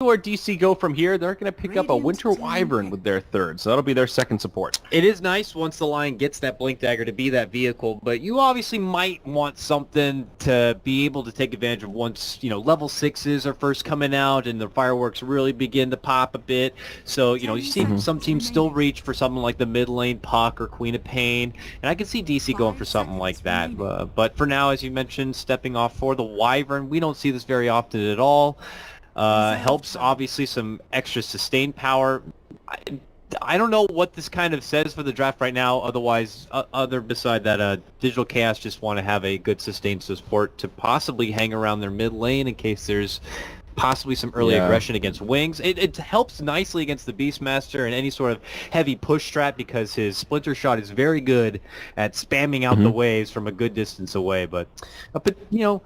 where DC go from here, they're going to pick up a Winter Wyvern with their third, so that'll be their second support. It is nice once the Lion gets that Blink Dagger to be that vehicle, but you obviously might want something to be able to take advantage of once, level 6s are first coming out and the fireworks really begin to pop a bit. So, you see some teams still reach for something like the mid lane Puck or Queen of Pain, and I can see DC going for something like that. But for now, as you mentioned, stepping off for the Wyvern, we don't see this very often at all. Helps obviously some extra sustained power. I don't know what this kind of says for the draft right now. Otherwise, beside that, Digital Chaos just want to have a good sustained support to possibly hang around their mid lane in case there's possibly some early aggression against Wings. It helps nicely against the Beastmaster and any sort of heavy push strat because his Splinter Shot is very good at spamming out the waves from a good distance away. But the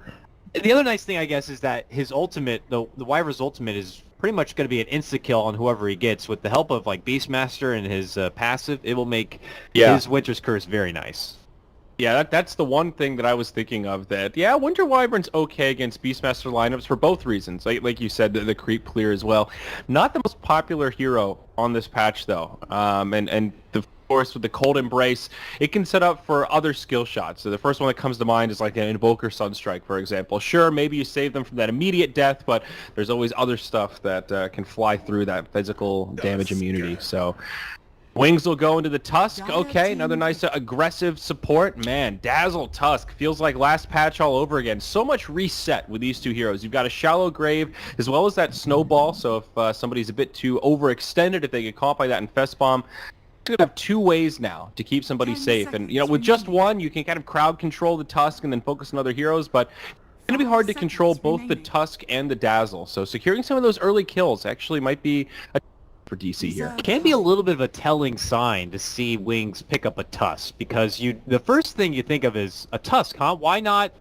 other nice thing, I guess, is that his ultimate, the Wyvern's ultimate, is pretty much going to be an insta-kill on whoever he gets. With the help of Beastmaster and his passive, it will make his Winter's Curse very nice. Yeah, that's the one thing that I was thinking of. That Winter Wyvern's okay against Beastmaster lineups for both reasons. Like you said, the creep clear as well. Not the most popular hero on this patch though, and of course with the Cold Embrace, it can set up for other skill shots. So the first one that comes to mind is like an Invoker Sunstrike, for example. Sure, maybe you save them from that immediate death, but there's always other stuff that can fly through that physical damage immunity. So Wings will go into the Tusk. Okay, another nice aggressive support. Man, Dazzle Tusk feels like last patch all over again. So much reset with these two heroes. You've got a Shallow Grave as well as that Snowball. So if somebody's a bit too overextended, if they get caught by that Infest Bomb, you have two ways now to keep somebody safe. And, with just one, you can kind of crowd control the Tusk and then focus on other heroes. But it's going to be hard to control both the Tusk and the Dazzle. So securing some of those early kills actually might be a for DC here. It can be a little bit of a telling sign to see Wings pick up a Tusk, because the first thing you think of is a Tusk, huh? Why not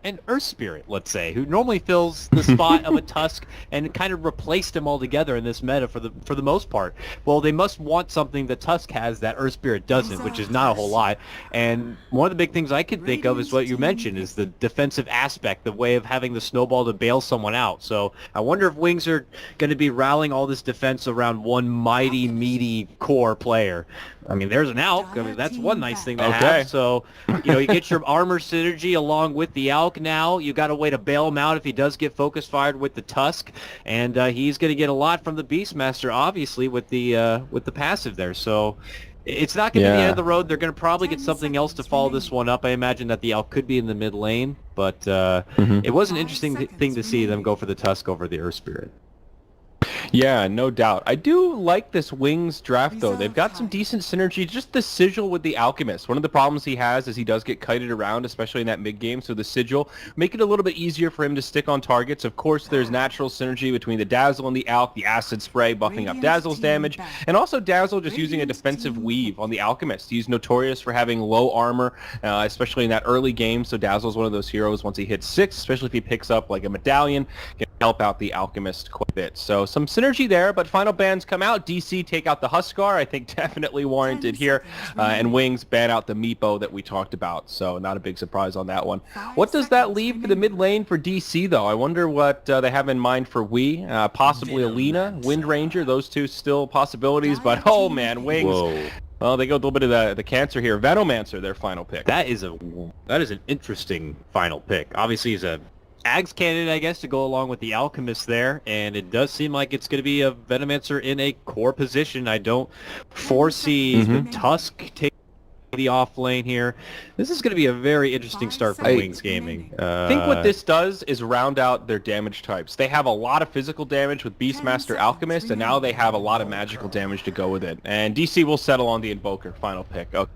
an Earth Spirit, let's say, who normally fills the spot of a Tusk and kind of replaced him altogether in this meta for the most part. Well, they must want something that Tusk has that Earth Spirit doesn't, which is not a whole lot. And one of the big things I can think of is what you mentioned, is the defensive aspect, the way of having the Snowball to bail someone out. So I wonder if Wings are going to be rallying all this defense around one mighty, meaty core player. I mean, there's an Alk. I mean, that's one nice thing to have. So, you get your armor synergy along with the Alk now. You got a way to bail him out if he does get focus fired with the Tusk, and he's going to get a lot from the Beastmaster, obviously, with the passive there. So it's not going to be the end of the road. They're going to probably get something else to follow this one up. I imagine that the Alk could be in the mid lane, but it was an interesting thing to see them go for the Tusk over the Earth Spirit. Yeah, no doubt. I do like this Wings draft, though. They've got some decent synergy. Just the Sigil with the Alchemist. One of the problems he has is he does get kited around, especially in that mid-game. So the Sigil make it a little bit easier for him to stick on targets. Of course, there's natural synergy between the Dazzle and the Alk, the Acid Spray buffing up Dazzle's damage, and also Dazzle just using a defensive weave on the Alchemist. He's notorious for having low armor, especially in that early game. So Dazzle's one of those heroes, once he hits 6, especially if he picks up like a medallion, can help out the Alchemist quite a bit. So some synergy there, but final bans come out. DC take out the Huskar, I think definitely warranted here, and Wings ban out the Meepo that we talked about, so not a big surprise on that one. What does that leave for the mid lane for DC, though? I wonder what they have in mind for possibly Alina, Wind Ranger, those two still possibilities, but oh man, Wings. Whoa. Well, they go a little bit of the cancer here. Venomancer, their final pick. That is an interesting final pick. Obviously, he's a Ags candidate, I guess, to go along with the Alchemist there, and it does seem like it's going to be a Venomancer in a core position. I don't foresee the Tusk taking the off lane here. This is going to be a very interesting start for Wings Gaming. I think what this does is round out their damage types. They have a lot of physical damage with Beastmaster Alchemist, and now they have a lot of magical damage to go with it. And DC will settle on the Invoker final pick. Okay.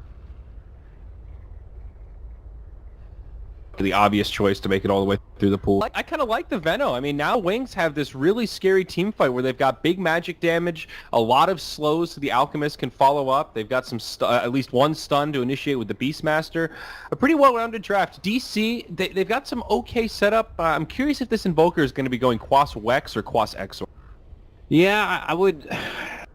The obvious choice to make it all the way through the pool. I kind of like the Veno. I mean, now Wings have this really scary team fight where they've got big magic damage, a lot of slows so the Alchemist can follow up. They've got some at least one stun to initiate with the Beastmaster. A pretty well-rounded draft. DC, they've got some okay setup. I'm curious if this Invoker is going to be going Quas Wex or Quas Exor. Yeah, I would.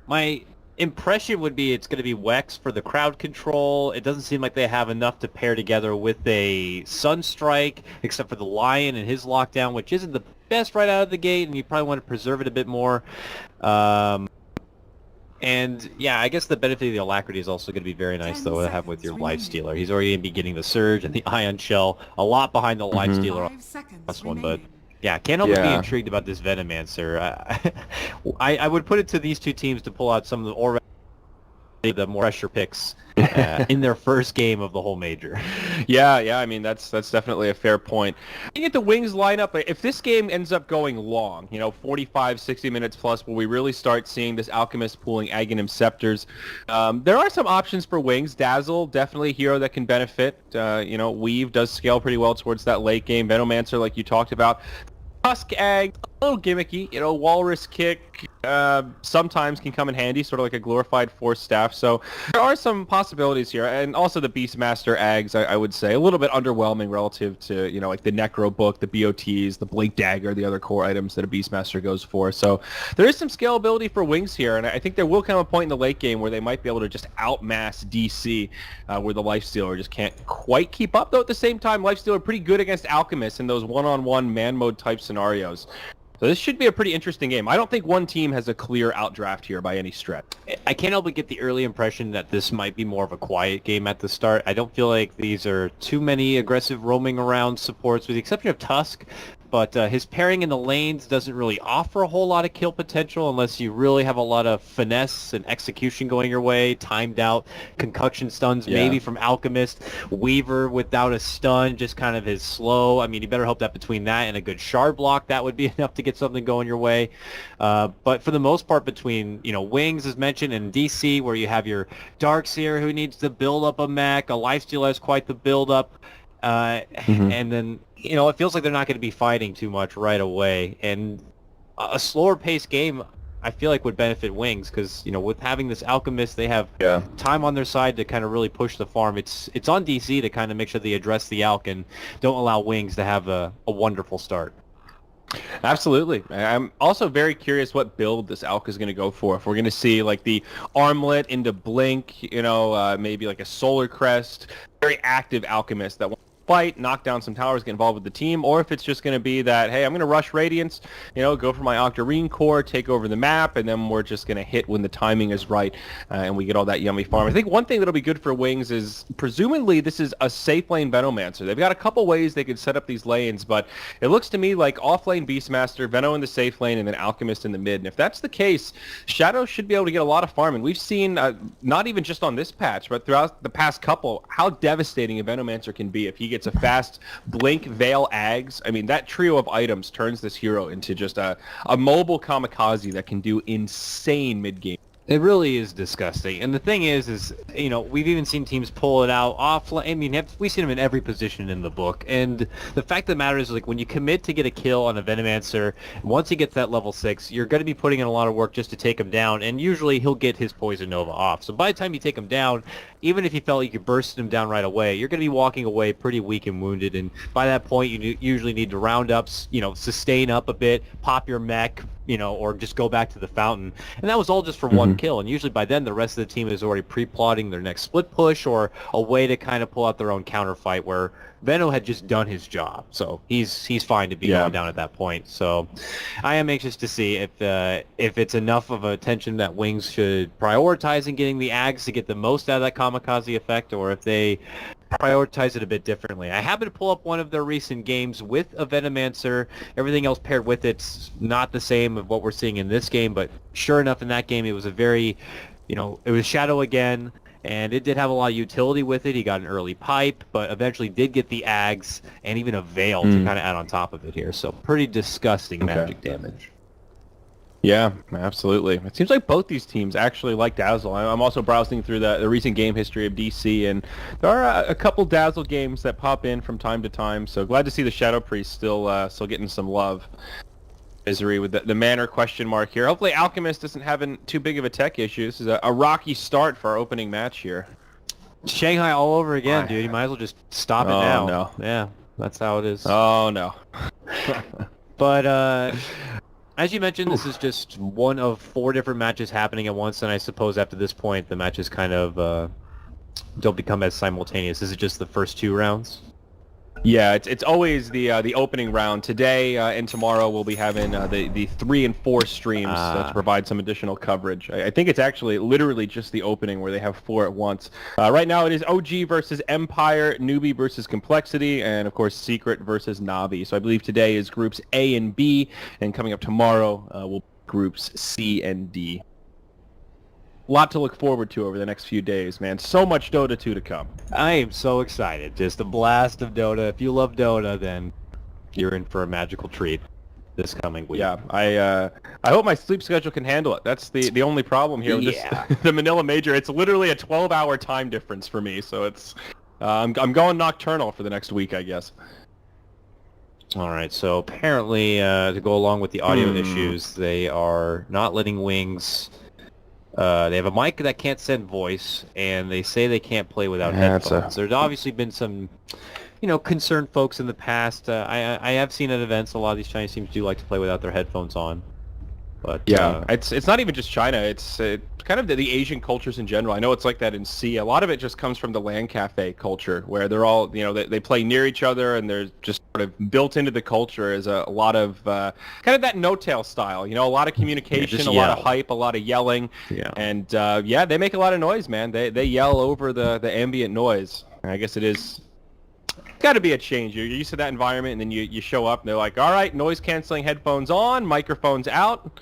My impression would be it's going to be Wex for the crowd control. It doesn't seem like they have enough to pair together with a Sunstrike, except for the Lion and his lockdown, which isn't the best right out of the gate, and you probably want to preserve it a bit more. And yeah, I guess the benefit of the Alacrity is also going to be very nice, though, to have with your Lifestealer. He's already going to be getting the Surge and the Ion Shell, a lot behind the Lifestealer on this one, but yeah, can't help but be intrigued about this Venomancer. I would put it to these two teams to pull out some of the already the more pressure picks in their first game of the whole major. Yeah, I mean, that's definitely a fair point. Looking at the Wings lineup, if this game ends up going long, 45, 60 minutes plus, where we really start seeing this Alchemist pulling Aghanim Scepters, there are some options for Wings. Dazzle, definitely a hero that can benefit. Weave does scale pretty well towards that late game. Venomancer, like you talked about. Tusk Egg, a little gimmicky, Walrus Kick sometimes can come in handy, sort of like a glorified Force Staff, so there are some possibilities here, and also the Beastmaster Eggs, I would say, a little bit underwhelming relative to, like the Necro Book, the BOTs, the Blink Dagger, the other core items that a Beastmaster goes for, so there is some scalability for Wings here, and I think there will come a point in the late game where they might be able to just outmass DC, where the Lifestealer just can't quite keep up, though at the same time, Lifestealer pretty good against Alchemists in those one-on-one man mode type scenarios. So this should be a pretty interesting game. I don't think one team has a clear outdraft here by any stretch. I can't help but get the early impression that this might be more of a quiet game at the start. I don't feel like these are too many aggressive roaming around supports, with the exception of Tusk. But his pairing in the lanes doesn't really offer a whole lot of kill potential unless you really have a lot of finesse and execution going your way, timed out concoction stuns maybe from Alchemist. Weaver without a stun, just kind of his slow. I mean, you better hope that between that and a good shard block, that would be enough to get something going your way. But for the most part, between Wings, as mentioned, and DC, where you have your Darkseer who needs to build up a mech, a Lifestealer has quite the build up. And then, it feels like they're not going to be fighting too much right away. And a slower paced game, I feel like, would benefit Wings because, with having this Alchemist, they have time on their side to kind of really push the farm. It's on DC to kind of make sure they address the Alch and don't allow Wings to have a wonderful start. Absolutely. I'm also very curious what build this Alch is going to go for. If we're going to see like the Armlet into Blink, maybe like a Solar Crest, very active Alchemist that fight, knock down some towers, get involved with the team, or if it's just going to be that, hey, I'm going to rush Radiance, go for my Octarine core, take over the map, and then we're just going to hit when the timing is right, and we get all that yummy farm. I think one thing that'll be good for Wings is, presumably, this is a safe lane Venomancer. They've got a couple ways they could set up these lanes, but it looks to me like off-lane Beastmaster, Veno in the safe lane, and then Alchemist in the mid. And if that's the case, Shadow should be able to get a lot of farm, and we've seen, not even just on this patch, but throughout the past couple, how devastating a Venomancer can be if he gets a fast Blink, Veil, Ags. I mean, that trio of items turns this hero into just a mobile kamikaze that can do insane mid-game. It really is disgusting. And the thing is, we've even seen teams pull it out offline. I mean, we've seen them in every position in the book. And the fact of the matter is, like, when you commit to get a kill on a Venomancer, once he gets that level 6, you're going to be putting in a lot of work just to take him down. And usually he'll get his Poison Nova off. So by the time you take him down, even if you felt you could burst him down right away, you're going to be walking away pretty weak and wounded. And by that point, you usually need to round up, sustain up a bit, pop your mech, or just go back to the fountain. And that was all just for one kill. And usually by then, the rest of the team is already pre-plotting their next split push or a way to kind of pull out their own counter fight, where Veno had just done his job. So he's fine to be going down at that point. So I am anxious to see if it's enough of attention that Wings should prioritize in getting the Ags to get the most out of that kamikaze effect, or if they prioritize it a bit differently. I happen to pull up one of their recent games with a Venomancer. Everything else paired with it's not the same of what we're seeing in this game, but sure enough, in that game, it was a very, it was Shadow again, and it did have a lot of utility with it. He got an early pipe, but eventually did get the Ags and even a Veil to kind of add on top of it here. So pretty disgusting magic damage. Yeah, absolutely. It seems like both these teams actually like Dazzle. I'm also browsing through the recent game history of DC, and there are a couple Dazzle games that pop in from time to time, so glad to see the Shadow Priest still getting some love. Misery with the Manor question mark here. Hopefully Alchemist isn't having too big of a tech issue. This is a rocky start for our opening match here. Shanghai all over again, dude. You might as well just stop it now. Oh, no. Yeah, that's how it is. Oh, no. But, as you mentioned, this is just one of 4 different matches happening at once, and I suppose after this point, the matches kind of don't become as simultaneous. Is it just the first 2 rounds? Yeah, it's always the opening round. Today and tomorrow we'll be having the 3 and 4 streams to provide some additional coverage. I think it's actually literally just the opening where they have 4 at once. Right now it is OG versus Empire, Newbie versus Complexity, and of course Secret versus Navi. So I believe today is groups A and B, and coming up tomorrow will be groups C and D. Lot to look forward to over the next few days, man. So much Dota 2 to come. I am so excited. Just a blast of Dota. If you love Dota, then you're in for a magical treat this coming week. Yeah, I hope my sleep schedule can handle it. That's the only problem here with this, the Manila Major. It's literally a 12-hour time difference for me, so it's I'm going nocturnal for the next week, I guess. All right, so apparently to go along with the audio issues, they are not letting Wings... they have a mic that can't send voice, and they say they can't play without headphones. There's obviously been some, concerned folks in the past. I have seen at events a lot of these Chinese teams do like to play without their headphones on. But yeah, it's not even just China. It's kind of the Asian cultures in general. I know it's like that in C. A lot of it just comes from the LAN cafe culture, where they're all, they play near each other, and they're just sort of built into the culture is a lot of kind of that no-tail style. A lot of communication, a lot of hype, a lot of yelling, and they make a lot of noise, man. They yell over the ambient noise. I guess it is. Got to be a change. You're used to that environment, and then you show up, and they're like, all right, noise-canceling headphones on, microphones out.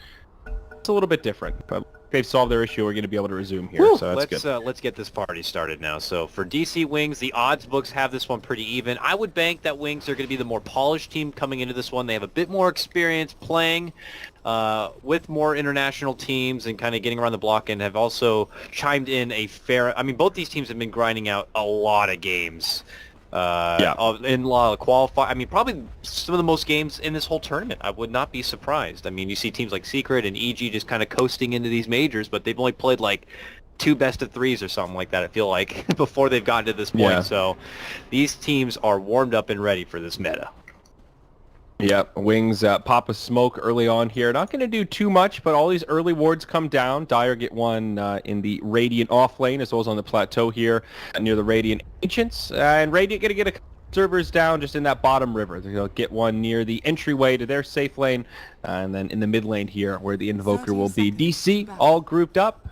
It's a little bit different, but they've solved their issue. We're going to be able to resume here, so that's good. Let's get this party started now. So for DC Wings, the odds books have this one pretty even. I would bank that Wings are going to be the more polished team coming into this one. They have a bit more experience playing with more international teams and kind of getting around the block, and have also chimed in a fair... I mean, both these teams have been grinding out a lot of games. In a lot of qualify. I mean, probably some of the most games in this whole tournament. I would not be surprised. I mean, you see teams like Secret and EG just kind of coasting into these majors, but they've only played like 2 best-of-3s or something like that, I feel like, before they've gotten to this point. Yeah. So these teams are warmed up and ready for this meta. Yeah, Wings pop a smoke early on here. Not going to do too much, but all these early wards come down. Dire get one in the Radiant off lane, as well as on the plateau here near the Radiant Ancients. And Radiant going to get a couple servers down just in that bottom river. They'll get one near the entryway to their safe lane, and then in the mid lane here where the Invoker will be. DC all grouped up.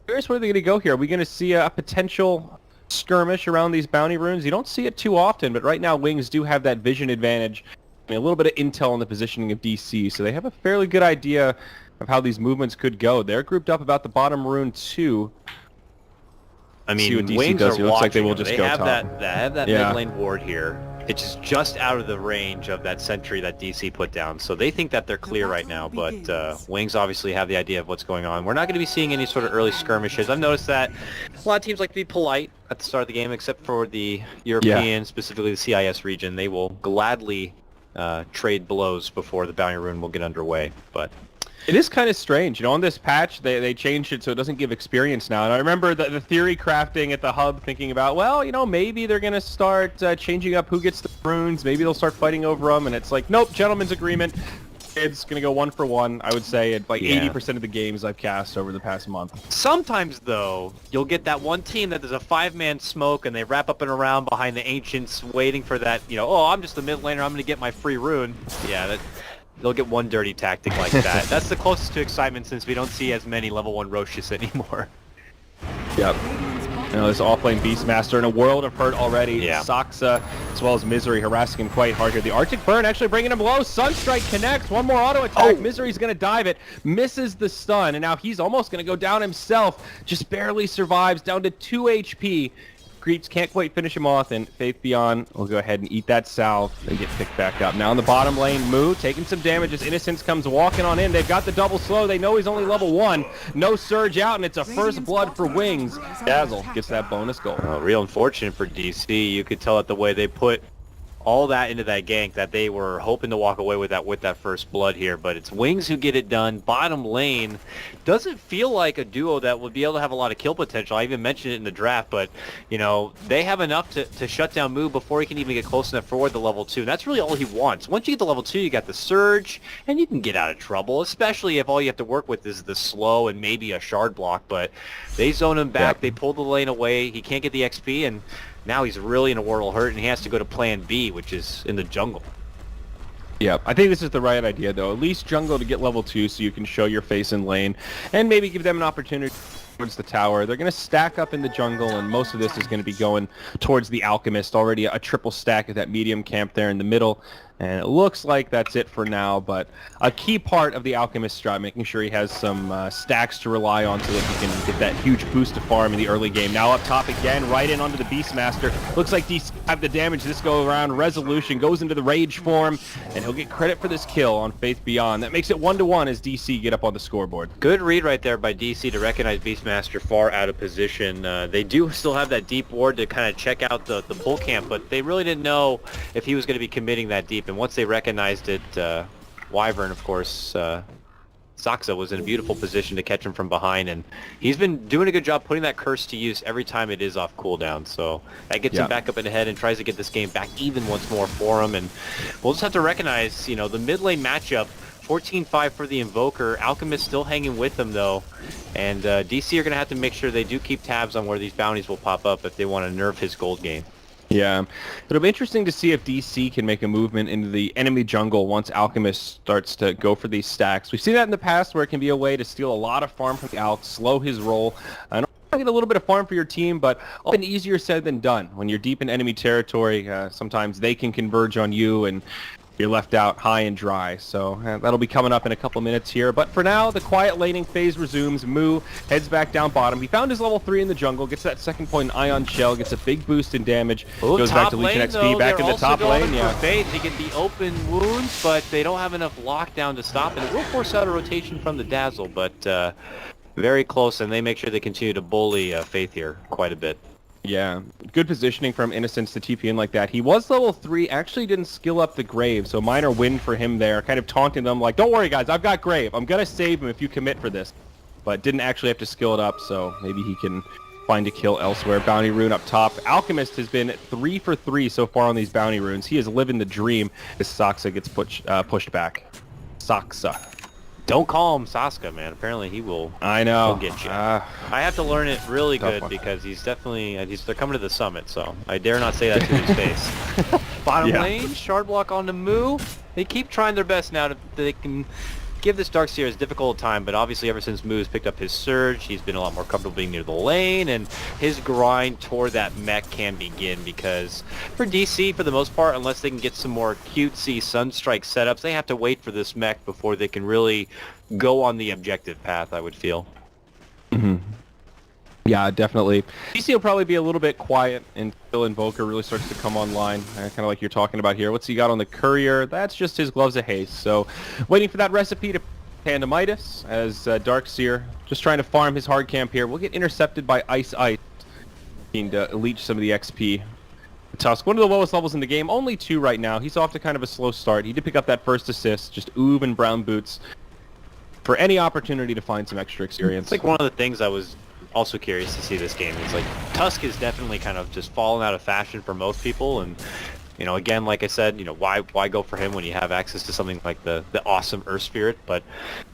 Curious where they're going to go here. Are we going to see a potential skirmish around these bounty runes? You don't see it too often, but right now Wings do have that vision advantage. A little bit of intel on the positioning of DC, so they have a fairly good idea of how these movements could go. They're grouped up about the bottom rune too. I mean, see what DC Wings does. are It looks watching. like they will just go have top. They have that mid lane ward here. It's just out of the range of that sentry that DC put down, so they think that they're clear right now, but Wings obviously have the idea of what's going on. We're not going to be seeing any sort of early skirmishes. I've noticed that a lot of teams like to be polite at the start of the game, except for the European, specifically the CIS region. They will gladly trade blows before the bounty rune will get underway, but it is kind of strange. On this patch, they changed it so it doesn't give experience now. And I remember the theory crafting at the hub thinking about, well, maybe they're going to start changing up who gets the runes. Maybe they'll start fighting over them. And it's like, nope, gentleman's agreement. It's going to go 1 for 1. I would say at like 80% of the games I've cast over the past month. Sometimes, though, you'll get that one team that there's a 5-man smoke and they wrap up and around behind the Ancients waiting for that, oh, I'm just the mid laner, I'm going to get my free rune. Yeah, they'll get one dirty tactic like that. That's the closest to excitement since we don't see as many level 1 Roshis anymore. Yep. This offlane Beastmaster in a world of hurt already. Yeah. Saksa, as well as Misery, harassing him quite hard here. The Arctic Burn actually bringing him low. Sunstrike connects. One more auto attack. Misery's going to dive it. Misses the stun, and now he's almost going to go down himself. Just barely survives, down to 2 HP. Creeps can't quite finish him off, and Faith Beyond will go ahead and eat that salve. They get picked back up. Now in the bottom lane, Moo taking some damage as Innocence comes walking on in. They've got the double slow. They know he's only level 1. No surge out, and it's a first blood for Wings. Dazzle gets that bonus goal. Real unfortunate for DC. You could tell it the way they put all that into that gank that they were hoping to walk away with that first blood here, but it's Wings who get it done. Bottom lane doesn't feel like a duo that would be able to have a lot of kill potential. I even mentioned it in the draft, but they have enough to shut down Moo before he can even get close enough forward the level 2. And that's really all he wants. Once you get to level 2, you got the surge, and you can get out of trouble, especially if all you have to work with is the slow and maybe a shard block. But they zone him back, they pull the lane away, he can't get the XP, and now he's really in a world of hurt, and he has to go to plan B, which is in the jungle. Yeah, I think this is the right idea, though. At least jungle to get level 2 so you can show your face in lane, and maybe give them an opportunity towards the tower. They're going to stack up in the jungle, and most of this is going to be going towards the Alchemist. Already a triple stack at that medium camp there in the middle, and it looks like that's it for now. But a key part of the Alchemist strat, making sure he has some stacks to rely on so that he can get that huge boost to farm in the early game. Now up top again, right in onto the Beastmaster. Looks like DC have the damage this go around. Resolution goes into the Rage form, and he'll get credit for this kill on Faith Beyond. That makes it 1-1 as DC get up on the scoreboard. Good read right there by DC to recognize Beastmaster far out of position. They do still have that deep ward to kind of check out the bull camp, but they really didn't know if he was going to be committing that deep. And once they recognized it, Wyvern, of course, Saksa was in a beautiful position to catch him from behind, and he's been doing a good job putting that curse to use every time it is off cooldown. So that gets him back up and ahead and tries to get this game back even once more for him. And we'll just have to recognize, the mid lane matchup, 14-5 for the Invoker. Alchemist still hanging with him, though. And DC are going to have to make sure they do keep tabs on where these bounties will pop up if they want to nerf his gold game. Yeah, it'll be interesting to see if DC can make a movement into the enemy jungle once Alchemist starts to go for these stacks. We've seen that in the past where it can be a way to steal a lot of farm from the Alch, slow his roll, and get a little bit of farm for your team, but often easier said than done. When you're deep in enemy territory, sometimes they can converge on you, and you're left out high and dry. So that'll be coming up in a couple minutes here. But for now, the quiet laning phase resumes. Moo heads back down bottom. He found his level 3 in the jungle, gets that second point in Ion Shell, gets a big boost in damage, goes back to Legion XP, though, back in the top lane. Yeah, Faith to get the open wounds, but they don't have enough lockdown to stop, and it will force out a rotation from the Dazzle, but very close, and they make sure they continue to bully Faith here quite a bit. Yeah, good positioning from Innocence to TP in like that. He was level 3, actually didn't skill up the Grave, so minor win for him there, kind of taunting them like, don't worry guys, I've got Grave, I'm gonna save him if you commit for this. But didn't actually have to skill it up, so maybe he can find a kill elsewhere. Bounty rune up top. Alchemist has been 3 for 3 so far on these bounty runes. He is living the dream as Saksa gets pushed back. Saksa. Don't call him Saska, man. Apparently he will. I know. He'll get you. I have to learn it really good because he's definitely they're coming to the summit, so I dare not say that to his face. Bottom lane, shard block on the Moo. They keep trying their best now they can give this Darkseer as difficult a time, but obviously ever since Moo's picked up his Surge, he's been a lot more comfortable being near the lane, and his grind toward that mech can begin, because for DC, for the most part, unless they can get some more cutesy Sunstrike setups, they have to wait for this mech before they can really go on the objective path, I would feel. Mm-hmm. Yeah, definitely. DC will probably be a little bit quiet until Invoker really starts to come online, kind of like you're talking about here. What's he got on the Courier? That's just his Gloves of Haste. So waiting for that recipe to Tandemitis as Darkseer just trying to farm his hard camp here. We'll get intercepted by Ice, needing to leech some of the XP. Tusk, one of the lowest levels in the game, only 2 right now. He's off to kind of a slow start. He did pick up that first assist, just Oob and Brown Boots for any opportunity to find some extra experience. It's like one of the things I was also curious to see this game. It's like Tusk is definitely kind of just fallen out of fashion for most people, and again, like I said, why go for him when you have access to something like the awesome Earth Spirit? But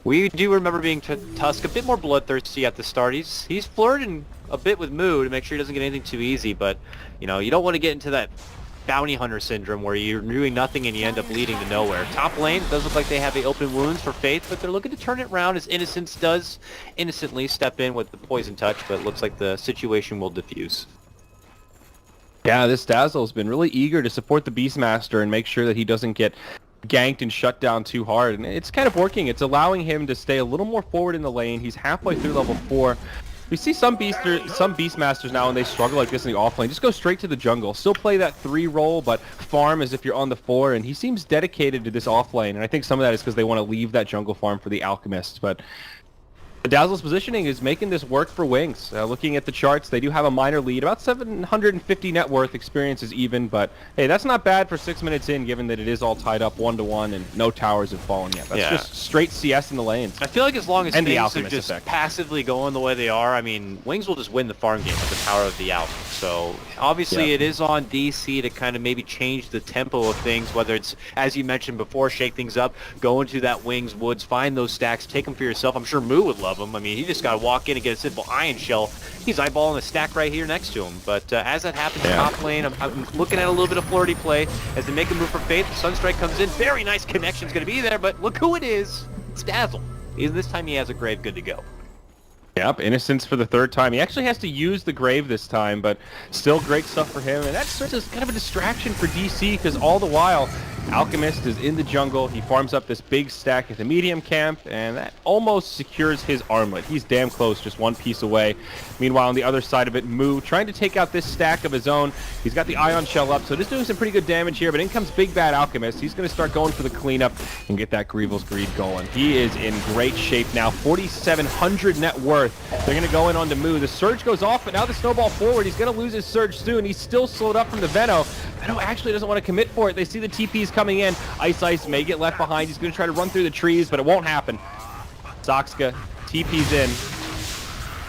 we do remember being Tusk a bit more bloodthirsty at the start. He's flirting a bit with Moo to make sure he doesn't get anything too easy, but you don't want to get into that bounty hunter syndrome where you're doing nothing and you end up leading to nowhere. Top lane, it does look like they have the open wounds for Faith, but they're looking to turn it around as Innocence does innocently step in with the poison touch, but it looks like the situation will diffuse. Yeah, this Dazzle has been really eager to support the Beastmaster and make sure that he doesn't get ganked and shut down too hard, and it's kind of working. It's allowing him to stay a little more forward in the lane. He's halfway through level 4. We see some Beastmasters now, when they struggle like this in the offlane, just go straight to the jungle. Still play that 3 role, but farm as if you're on the 4, and he seems dedicated to this offlane, and I think some of that is because they want to leave that jungle farm for the Alchemist, but the Dazzle's positioning is making this work for Wings. Looking at the charts, they do have a minor lead. About 750 net worth. Experience is even, but hey, that's not bad for 6 minutes in, given that it is all tied up 1-1 and no towers have fallen yet. That's just straight CS in the lanes. I feel like as long as and things are just passively going the way they are, I mean, Wings will just win the farm game with the power of the Alpha. So obviously it is on DC to kind of maybe change the tempo of things, whether it's, as you mentioned before, shake things up, go into that Wings Woods, find those stacks, take them for yourself. I'm sure Moo would love of them. I mean, he just got to walk in and get a simple Ion Shell. He's eyeballing a stack right here next to him. But as that happens in top lane, I'm looking at a little bit of flirty play as they make a move for Faith. Sunstrike comes in. Very nice connection's going to be there, but look who it is. It's Dazzle. This time he has a Grave good to go. Yep, Innocence for the third time. He actually has to use the Grave this time, but still great stuff for him. And that serves as kind of a distraction for DC, because all the while, Alchemist is in the jungle. He farms up this big stack at the medium camp, and that almost secures his armlet. He's damn close, just one piece away. Meanwhile, on the other side of it, Moo trying to take out this stack of his own. He's got the Ion Shell up, so just doing some pretty good damage here, but in comes Big Bad Alchemist. He's going to start going for the cleanup and get that Grievel's Greed going. He is in great shape now, 4,700 net worth. They're going to go in onto Moo. The Surge goes off, but now the snowball forward. He's going to lose his Surge soon. He's still slowed up from the Veno. Veno actually doesn't want to commit for it. They see the TPs coming in. Ice may get left behind. He's going to try to run through the trees, but it won't happen. Zoxka TP's in.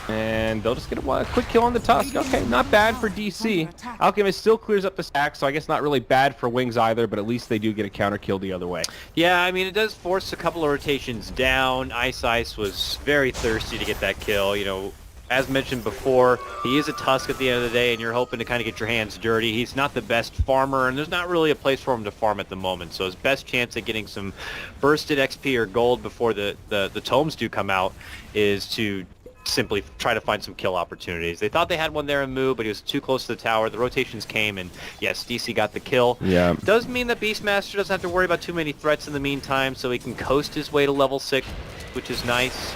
And they'll just get a quick kill on the Tusk. Okay, not bad for DC. Alchemist still clears up the stack, so I guess not really bad for Wings either, but at least they do get a counter kill the other way. Yeah, I mean, it does force a couple of rotations down. Ice was very thirsty to get that kill. You know, as mentioned before, he is a Tusk at the end of the day, and you're hoping to kind of get your hands dirty. He's not the best farmer, and there's not really a place for him to farm at the moment. So his best chance at getting some bursted XP or gold before the tomes do come out is to simply try to find some kill opportunities. They thought they had one there in Moo, but he was too close to the tower. The rotations came, and yes, DC got the kill. Yeah. Does mean that Beastmaster doesn't have to worry about too many threats in the meantime, so he can coast his way to level 6, which is nice.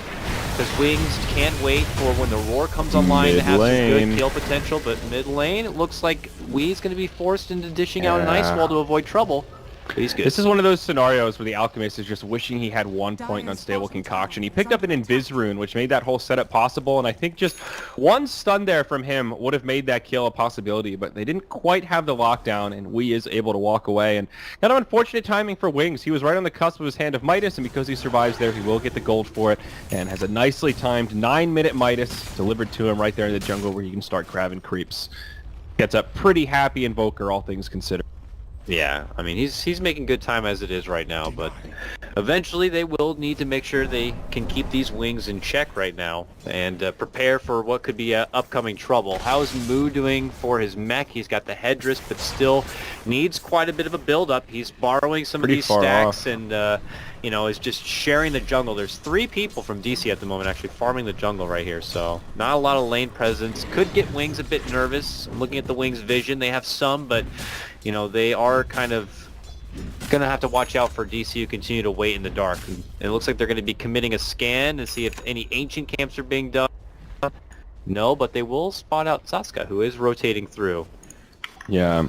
Because Wings can't wait for when the Roar comes online to have some good kill potential, but mid lane, it looks like Wee's going to be forced into dishing out an Ice Wall to avoid trouble. He's good. This is one of those scenarios where the Alchemist is just wishing he had 1 point in Unstable Concoction. He picked up an Invis Rune, which made that whole setup possible, and I think just one stun there from him would have made that kill a possibility, but they didn't quite have the lockdown, and Wee is able to walk away. And kind of unfortunate timing for Wings. He was right on the cusp of his Hand of Midas, and because he survives there, he will get the gold for it, and has a nicely timed 9-minute Midas delivered to him right there in the jungle where you can start grabbing creeps. Gets a pretty happy Invoker, all things considered. Yeah, I mean, he's making good time as it is right now, but eventually they will need to make sure they can keep these Wings in check right now and prepare for what could be upcoming trouble. How is Moo doing for his mech? He's got the headdress, but still needs quite a bit of a build-up. He's borrowing some of these stacks and, you know, is just sharing the jungle. There's 3 people from DC at the moment actually farming the jungle right here, so not a lot of lane presence. Could get Wings a bit nervous. I'm looking at the Wings vision. They have some, but you know, they are kind of going to have to watch out for DC who continue to wait in the dark. And it looks like they're going to be committing a scan to see if any ancient camps are being done. No, but they will spot out Saska, who is rotating through. Yeah.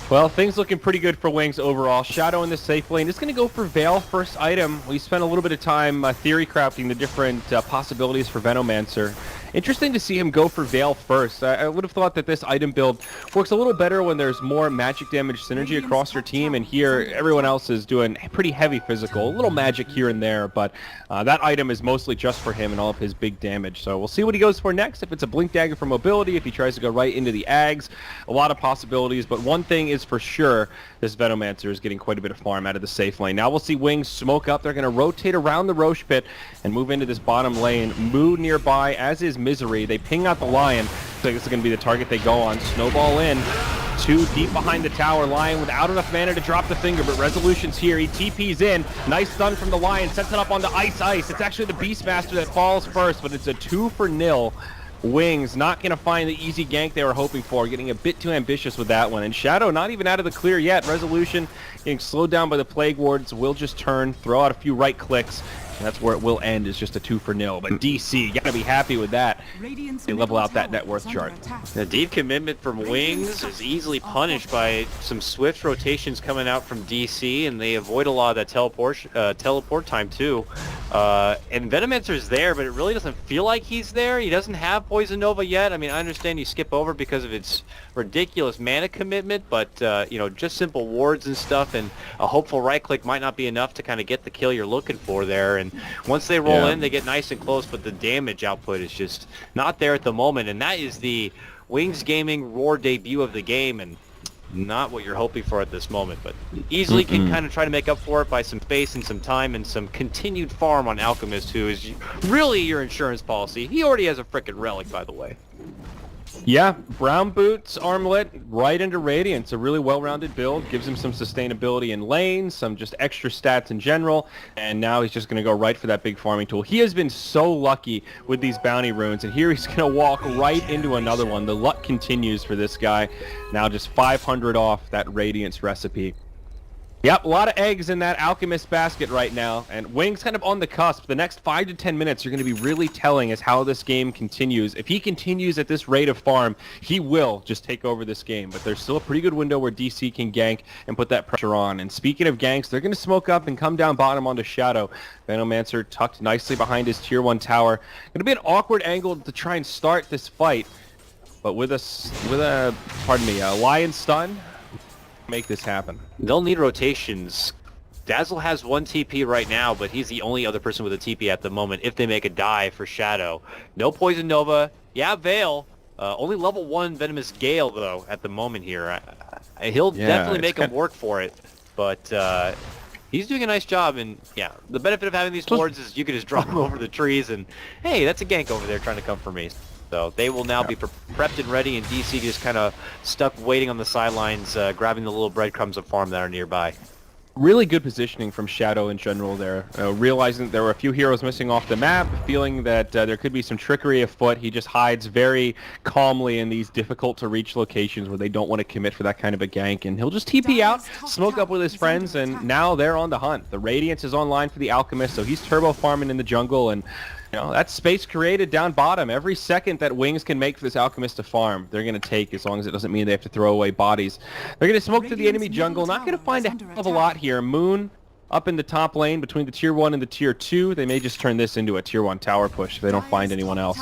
Well, things looking pretty good for Wings overall. Shadow in the safe lane is going to go for Veil first item. We spent a little bit of time theory crafting the different possibilities for Venomancer. Interesting to see him go for Veil first. I would have thought that this item build works a little better when there's more magic damage synergy across your team, and here everyone else is doing pretty heavy physical. A little magic here and there, but that item is mostly just for him and all of his big damage. So we'll see what he goes for next. If it's a Blink Dagger for mobility, if he tries to go right into the Ags, a lot of possibilities. But one thing is for sure, this Venomancer is getting quite a bit of farm out of the safe lane. Now we'll see Wings smoke up. They're going to rotate around the Roche pit and move into this bottom lane. Moo nearby, as is Misery. They ping out the Lion. So this is going to be the target they go on. Snowball in. 2 deep behind the tower. Lion without enough mana to drop the finger, but Resolution's here. He TP's in. Nice stun from the Lion. Sets it up on the Ice. It's actually the Beastmaster that falls first, but it's a 2-0. Wings not going to find the easy gank they were hoping for, getting a bit too ambitious with that one. And Shadow not even out of the clear yet. Resolution getting slowed down by the Plague Wards. Will just turn, throw out a few right clicks, and that's where it will end, is just a 2-0. But DC, got to be happy with that. They level out that net worth chart. The deep commitment from Wings is easily punished by some swift rotations coming out from DC, and they avoid a lot of that teleport time too. And Venomancer's there, but it really doesn't feel like he's there. He doesn't have Poison Nova yet. I mean, I understand you skip over because of its ridiculous mana commitment, but you know, just simple wards and stuff, and a hopeful right click might not be enough to kind of get the kill you're looking for there. And once they roll in, they get nice and close, but the damage output is just not there at the moment. And that is the Wings Gaming Roar debut of the game, and not what you're hoping for at this moment, but easily can kind of try to make up for it by some space and some time and some continued farm on Alchemist, who is really your insurance policy. He already has a frickin' relic, by the way. Yeah, Brown Boots Armlet right into Radiance. A really well-rounded build. Gives him some sustainability in lane, some just extra stats in general, and now he's just going to go right for that big farming tool. He has been so lucky with these bounty runes, and here he's going to walk right into another one. The luck continues for this guy. Now just 500 off that Radiance recipe. Yep, a lot of eggs in that Alchemist basket right now, and Wings kind of on the cusp. The next 5 to 10 minutes are going to be really telling as how this game continues. If he continues at this rate of farm, he will just take over this game, but there's still a pretty good window where DC can gank and put that pressure on. And speaking of ganks, they're going to smoke up and come down bottom onto Shadow. Venomancer tucked nicely behind his tier 1 tower. Going to be an awkward angle to try and start this fight, but with a Lion stun, make this happen. They'll need rotations. Dazzle has 1 TP right now, but he's the only other person with a TP at the moment if they make a dive for Shadow. No Poison Nova. Yeah, Veil. Only level 1 Venomous Gale, though, at the moment here. He'll definitely make him work for it, but he's doing a nice job, and yeah, the benefit of having these wards is you can just drop them over the trees, and hey, that's a gank over there trying to come for me. So they will now be prepped and ready, and DC just kind of stuck waiting on the sidelines, grabbing the little breadcrumbs of farm that are nearby. Really good positioning from Shadow in general there. Realizing that there were a few heroes missing off the map, feeling that there could be some trickery afoot, he just hides very calmly in these difficult-to-reach locations where they don't want to commit for that kind of a gank, and he'll just TP out, smoke up with his friends, and now they're on the hunt. The Radiance is online for the Alchemist, so he's turbo farming in the jungle, and you know, that space created down bottom. Every second that Wings can make for this Alchemist to farm, they're going to take, as long as it doesn't mean they have to throw away bodies. They're going to smoke to the enemy jungle. Not going to find a hell of a lot here. Moon up in the top lane between the tier 1 and the tier 2. They may just turn this into a tier 1 tower push if they don't find anyone else.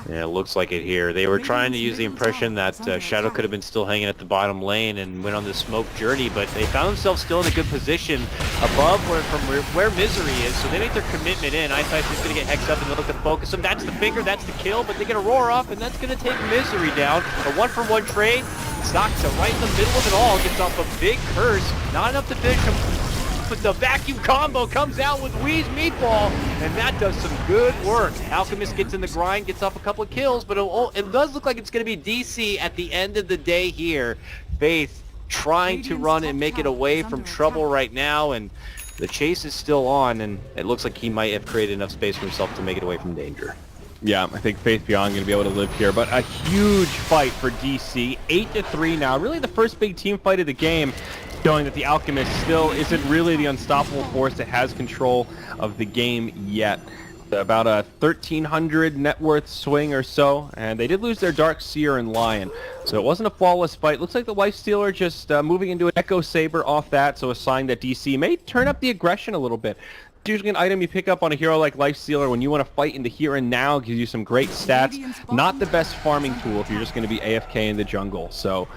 Yeah, it looks like it here. They were trying to use the impression that Shadow could have been still hanging at the bottom lane and went on this smoke journey, but they found themselves still in a good position above where Misery is, so they make their commitment in. Eyesight's just going to get hexed up and look to focus him. That's the finger, that's the kill, but they get a roar off, and that's going to take Misery down. A 1-for-1 trade. Stoxa right in the middle of it all, gets off a big curse. Not enough to finish him, but the vacuum combo comes out with Wheeze Meatball, and that does some good work. Alchemist gets in the grind, gets off a couple of kills, but it does look like it's going to be DC at the end of the day here. Faith trying to run and make it away from trouble right now, and the chase is still on, and it looks like he might have created enough space for himself to make it away from danger. Yeah, I think Faith Beyond going to be able to live here, but a huge fight for DC. 8-3 now, really the first big team fight of the game, showing that the Alchemist still isn't really the unstoppable force that has control of the game yet. About a 1,300 net worth swing or so, and they did lose their Dark Seer and Lion, so it wasn't a flawless fight. Looks like the Lifestealer just moving into an Echo Saber off that, so a sign that DC may turn up the aggression a little bit. It's usually an item you pick up on a hero like Lifestealer when you want to fight in the here and now, gives you some great stats. Not the best farming tool if you're just going to be AFK in the jungle, so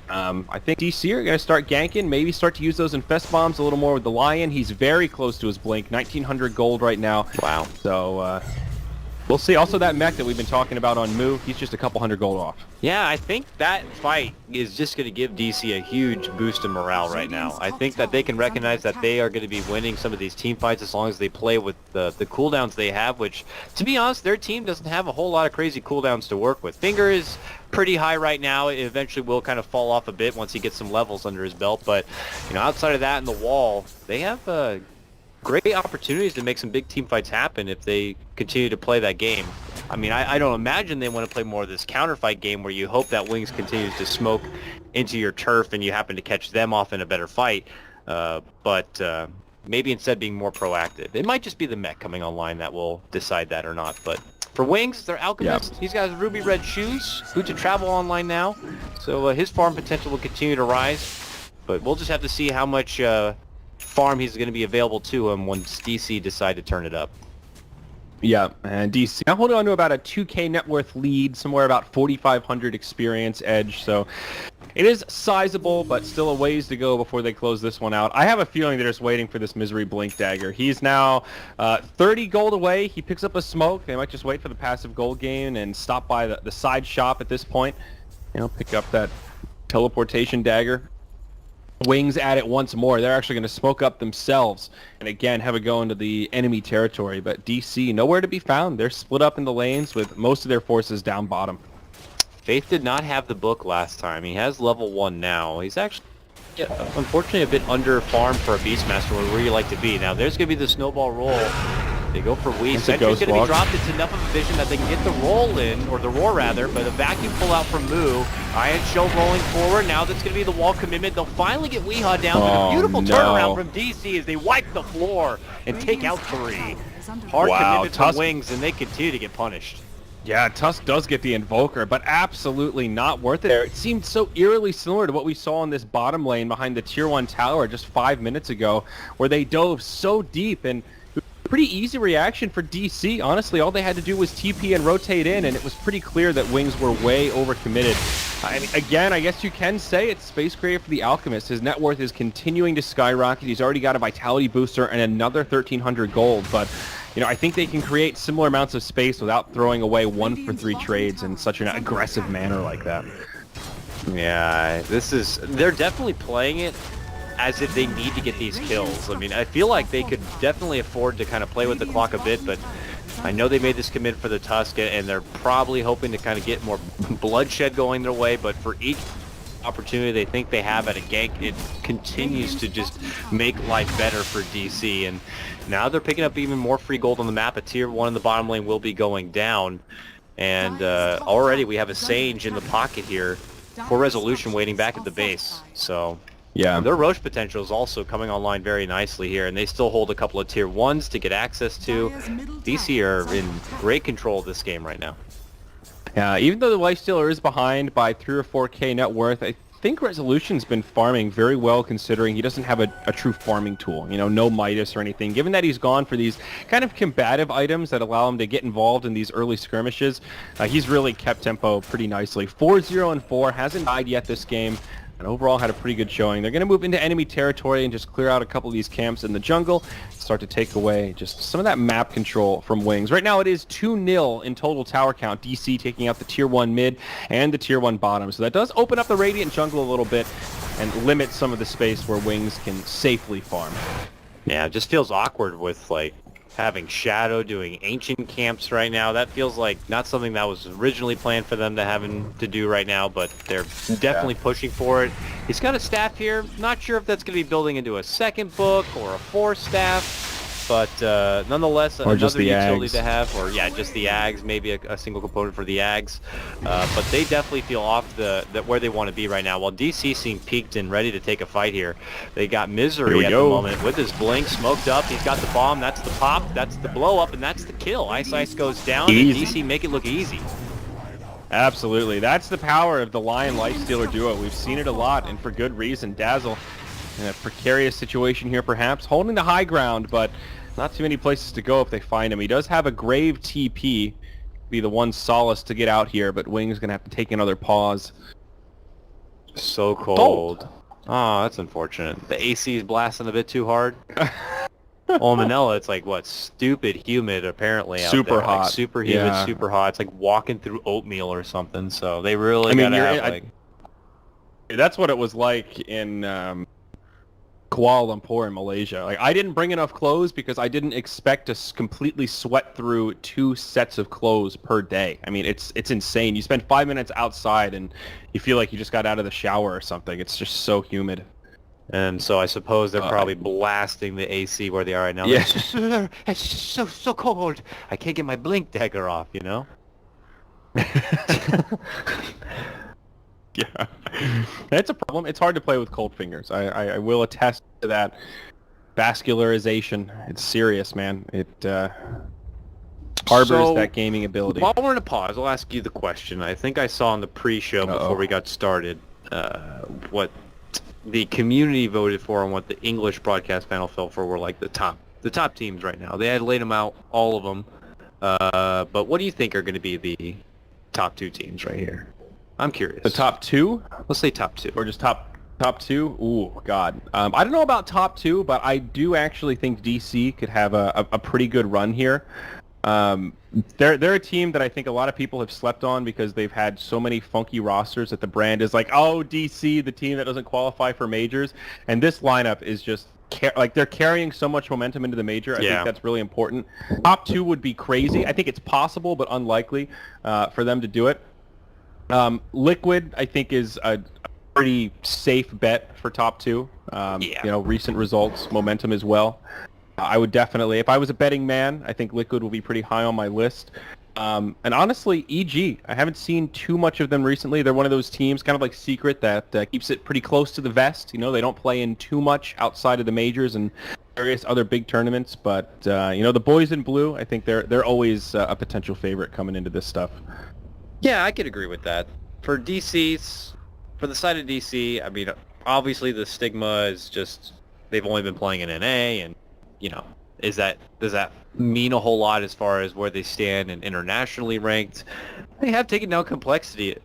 I think DC are going to start ganking, maybe start to use those Infest Bombs a little more with the Lion. He's very close to his blink, 1,900 gold right now. Wow. So, we'll see. Also, that mech that we've been talking about on Moo, he's just a couple hundred gold off. Yeah, I think that fight is just going to give DC a huge boost in morale right now. I think that they can recognize that they are going to be winning some of these team fights as long as they play with the cooldowns they have, which, to be honest, their team doesn't have a whole lot of crazy cooldowns to work with. Finger is pretty high right now. It eventually will kind of fall off a bit once he gets some levels under his belt, but you know, outside of that and the wall, they have great opportunities to make some big team fights happen if they continue to play that game. I mean, I don't imagine they want to play more of this counterfight game where you hope that Wings continues to smoke into your turf and you happen to catch them off in a better fight, but maybe instead being more proactive. It might just be the mech coming online that will decide that or not, but for Wings, they're Alchemist. Yep. He's got his ruby red shoes, Boot to Travel online now, so his farm potential will continue to rise, but we'll just have to see how much farm he's going to be available to him once DC decide to turn it up. Yeah, and DC now holding on to about a 2k net worth lead, somewhere about 4,500 experience edge, so it is sizable, but still a ways to go before they close this one out. I have a feeling they're just waiting for this Misery Blink Dagger. He's now 30 gold away. He picks up a smoke. They might just wait for the passive gold gain and stop by the side shop at this point. You know, pick up that teleportation dagger. Wings at it once more. They're actually going to smoke up themselves and again have it go into the enemy territory. But DC, nowhere to be found. They're split up in the lanes with most of their forces down bottom. Faith did not have the book last time. He has level 1 now. He's actually, unfortunately, a bit under farmed for a Beastmaster where you like to be. Now, there's going to be the snowball roll. They go for Weave. Sentry's going to be dropped. It's enough of a vision that they can get the roll in, or the roar rather, but a vacuum pull out from Moo. Iron Shell rolling forward. Now that's going to be the wall commitment. They'll finally get Weehaw down. But a beautiful turnaround from DC as they wipe the floor and take out 3. Hard commitment from Wings, and they continue to get punished. Yeah, Tusk does get the Invoker, but absolutely not worth it. It seemed so eerily similar to what we saw in this bottom lane behind the Tier 1 tower just 5 minutes ago, where they dove so deep, and pretty easy reaction for DC. Honestly, all they had to do was TP and rotate in, and it was pretty clear that Wings were way overcommitted. I mean, again, I guess you can say it's Space Grave for the Alchemist. His net worth is continuing to skyrocket. He's already got a Vitality booster and another 1,300 gold, but you know, I think they can create similar amounts of space without throwing away 1 for 3 trades in such an aggressive manner like that. Yeah, they're definitely playing it as if they need to get these kills. I mean, I feel like they could definitely afford to kind of play with the clock a bit, but I know they made this commit for the Tusk, and they're probably hoping to kind of get more bloodshed going their way, but for each opportunity they think they have at a gank, it continues to just make life better for DC, and now they're picking up even more free gold on the map. A Tier 1 in the bottom lane will be going down, and already we have a Sage in the pocket here for resolution waiting back at the base, so yeah, their Roche potential is also coming online very nicely here, and they still hold a couple of Tier 1s to get access to. DC are in great control of this game right now. Yeah, even though the Lifestealer is behind by 3 or 4k net worth, I think Resolution's been farming very well considering he doesn't have a true farming tool. You know, no Midas or anything. Given that he's gone for these kind of combative items that allow him to get involved in these early skirmishes, he's really kept tempo pretty nicely. 4-0-4, hasn't died yet this game, and overall had a pretty good showing. They're going to move into enemy territory and just clear out a couple of these camps in the jungle, start to take away just some of that map control from Wings. Right now it is 2-0 in total tower count, DC taking out the Tier 1 mid and the Tier 1 bottom. So that does open up the Radiant jungle a little bit and limit some of the space where Wings can safely farm. Yeah, it just feels awkward with like having Shadow doing ancient camps right now. That feels like not something that was originally planned for them to having to do right now, but they're definitely pushing for it. He's got a staff here. Not sure if that's going to be building into a second book or a 4th staff, but nonetheless, or another utility Ags to have, or yeah, just the Ags, maybe a single component for the Ags. But they definitely feel off where they want to be right now. While DC seem peaked and ready to take a fight here, they got Misery at the moment with his blink smoked up. He's got the bomb. That's the pop. That's the blow up, and that's the kill. Ice goes down, and DC make it look easy. Absolutely. That's the power of the Lion Lifestealer duo. We've seen it a lot, and for good reason. Dazzle in a precarious situation here, perhaps, holding the high ground, but not too many places to go if they find him. He does have a Grave TP, be the one solace to get out here, but Wing's going to have to take another pause. So cold. Oh, that's unfortunate. The AC is blasting a bit too hard. Well, Manila, it's like, what, stupid humid apparently out super there. hot. Like, super humid, yeah. Super hot. It's like walking through oatmeal or something, so they really gotta have, like... That's what it was like in Kuala Lumpur in Malaysia. Like, I didn't bring enough clothes because I didn't expect to completely sweat through 2 sets of clothes per day. I mean, it's insane. You spend 5 minutes outside and you feel like you just got out of the shower or something. It's just so humid. And so I suppose they're probably blasting the AC where they are right now. Yeah. It's just so cold. I can't get my blink dagger off, you know? Yeah, that's a problem. It's hard to play with cold fingers. I will attest to that. Vascularization, it's serious, man. It harbors that gaming ability. While we're in a pause, I'll ask you the question. I think I saw in the pre-show before we got started what the community voted for and what the English broadcast panel felt for were like the top teams right now. They had laid them out, all of them. But what do you think are going to be the top 2 teams right here? I'm curious. The top 2? Let's say top 2. Or just top 2? Ooh, God. I don't know about top 2, but I do actually think DC could have a pretty good run here. They're a team that I think a lot of people have slept on because they've had so many funky rosters that the brand is like, oh, DC, the team that doesn't qualify for majors, and this lineup is just like they're carrying so much momentum into the major. I think that's really important. Top 2 would be crazy. I think it's possible, but unlikely for them to do it. Liquid, I think, is a pretty safe bet for top 2. Recent results, momentum as well. I would definitely, if I was a betting man, I think Liquid will be pretty high on my list. And honestly, EG, I haven't seen too much of them recently. They're one of those teams, kind of like Secret, that keeps it pretty close to the vest. They don't play in too much outside of the majors and various other big tournaments. But the boys in blue, I think they're always a potential favorite coming into this stuff. Yeah, I could agree with that. For DC's, for the side of DC, I mean, obviously the stigma is just they've only been playing in NA, and does that mean a whole lot as far as where they stand and internationally ranked? They have taken down Complexity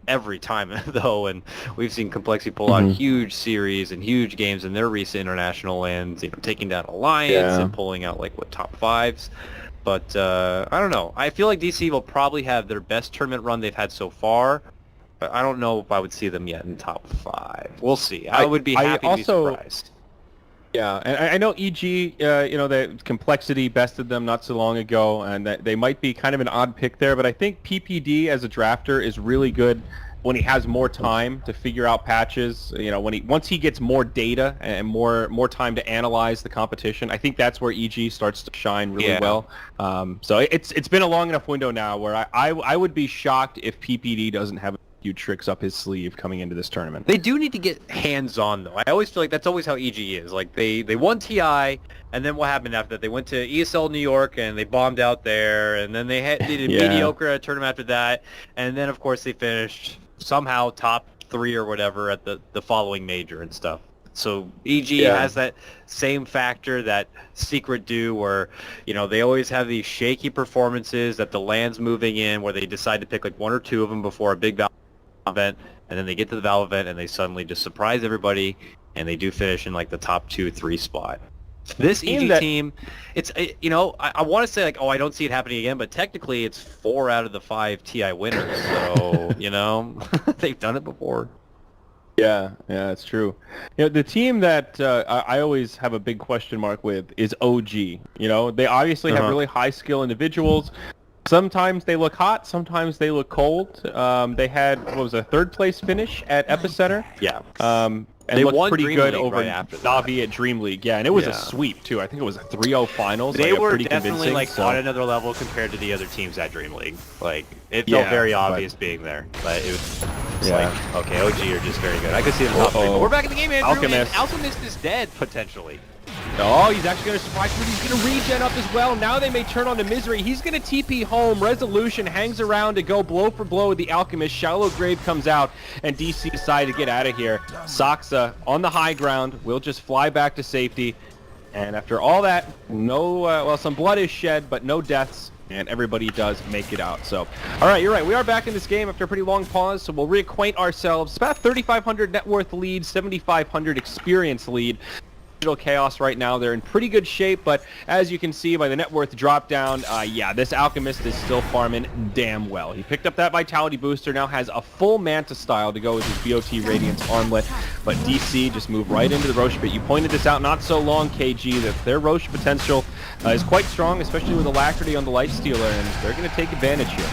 every time, though, and we've seen Complexity pull out huge series and huge games in their recent international lands, taking down Alliance and pulling out, top 5s. But I don't know. I feel like DC will probably have their best tournament run they've had so far, but I don't know if I would see them yet in top 5. We'll see. I would be happy to be surprised. Yeah, and I know EG, the Complexity bested them not so long ago, and that they might be kind of an odd pick there, but I think PPD as a drafter is really good when he has more time to figure out patches. Once he gets more data and more time to analyze the competition, I think that's where EG starts to shine really well. So it's been a long enough window now where I would be shocked if PPD doesn't have few tricks up his sleeve coming into this tournament. They do need to get hands-on, though. I always feel like that's always how EG is. Like, they won TI, and then what happened after that? They went to ESL New York, and they bombed out there, and then they did mediocre at a tournament after that, and then, of course, they finished somehow top 3 or whatever at the following major and stuff. So EG has that same factor that Secret do, where they always have these shaky performances that the land's moving in, where they decide to pick 1 or 2 of them before a big event, and then they get to the Valve event and they suddenly just surprise everybody, and they do finish in the top 2-3 spot. This EG team, it's I want to say I don't see it happening again, but technically it's 4 out of the 5 TI winners, so they've done it before. Yeah, it's true. The team that I always have a big question mark with is OG. They obviously have really high skill individuals. Sometimes they look hot, sometimes they look cold. They had, a 3rd place finish at Epicenter? Yeah. And they looked won pretty Dream good League over Navi at Dream League. Yeah, and it was a sweep, too. I think it was a 3-0 finals. They were pretty definitely on another level compared to the other teams at Dream League. It felt very obvious being there. But it was okay, OG are just very good. I could see them top 3. But we're back in the game, Andrew. Alchemist. Alchemist is dead, potentially. Oh, he's actually going to surprise me. He's going to regen up as well. Now they may turn on to Misery. He's going to TP home. Resolution hangs around to go blow for blow with the Alchemist. Shallow Grave comes out, and DC decided to get out of here. Saksa on the high ground will just fly back to safety. And after all that, some blood is shed, but no deaths. And everybody does make it out. So, all right, you're right. We are back in this game after a pretty long pause, so we'll reacquaint ourselves. It's about 3,500 net worth lead, 7,500 experience lead. Chaos right now. They're in pretty good shape, but as you can see by the net worth drop down, this Alchemist is still farming damn well. He picked up that Vitality booster, now has a full Manta style to go with his BOT Radiance armlet, but DC just moved right into the Roche pit. You pointed this out not so long, KG, that their Roche potential is quite strong, especially with Alacrity on the Lifestealer, and they're going to take advantage here.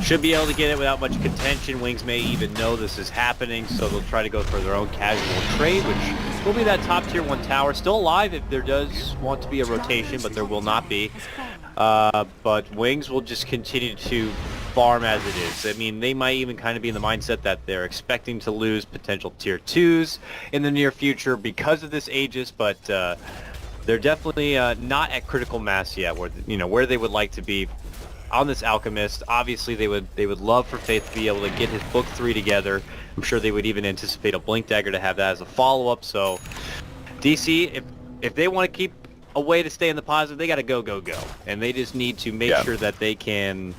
Should be able to get it without much contention. Wings may even know this is happening, so they'll try to go for their own casual trade, which will be that top tier 1 tower. Still alive if there does want to be a rotation, but there will not be. But Wings will just continue to farm as it is. I mean, they might even kind of be in the mindset that they're expecting to lose potential tier 2s in the near future because of this Aegis, but they're definitely not at critical mass yet, where they would like to be on this Alchemist. Obviously, they would love for Faith to be able to get his book 3 together. I'm sure they would even anticipate a Blink Dagger to have that as a follow-up. So, DC, if they want to keep a way to stay in the positive, they got to go, and they just need to make sure that they can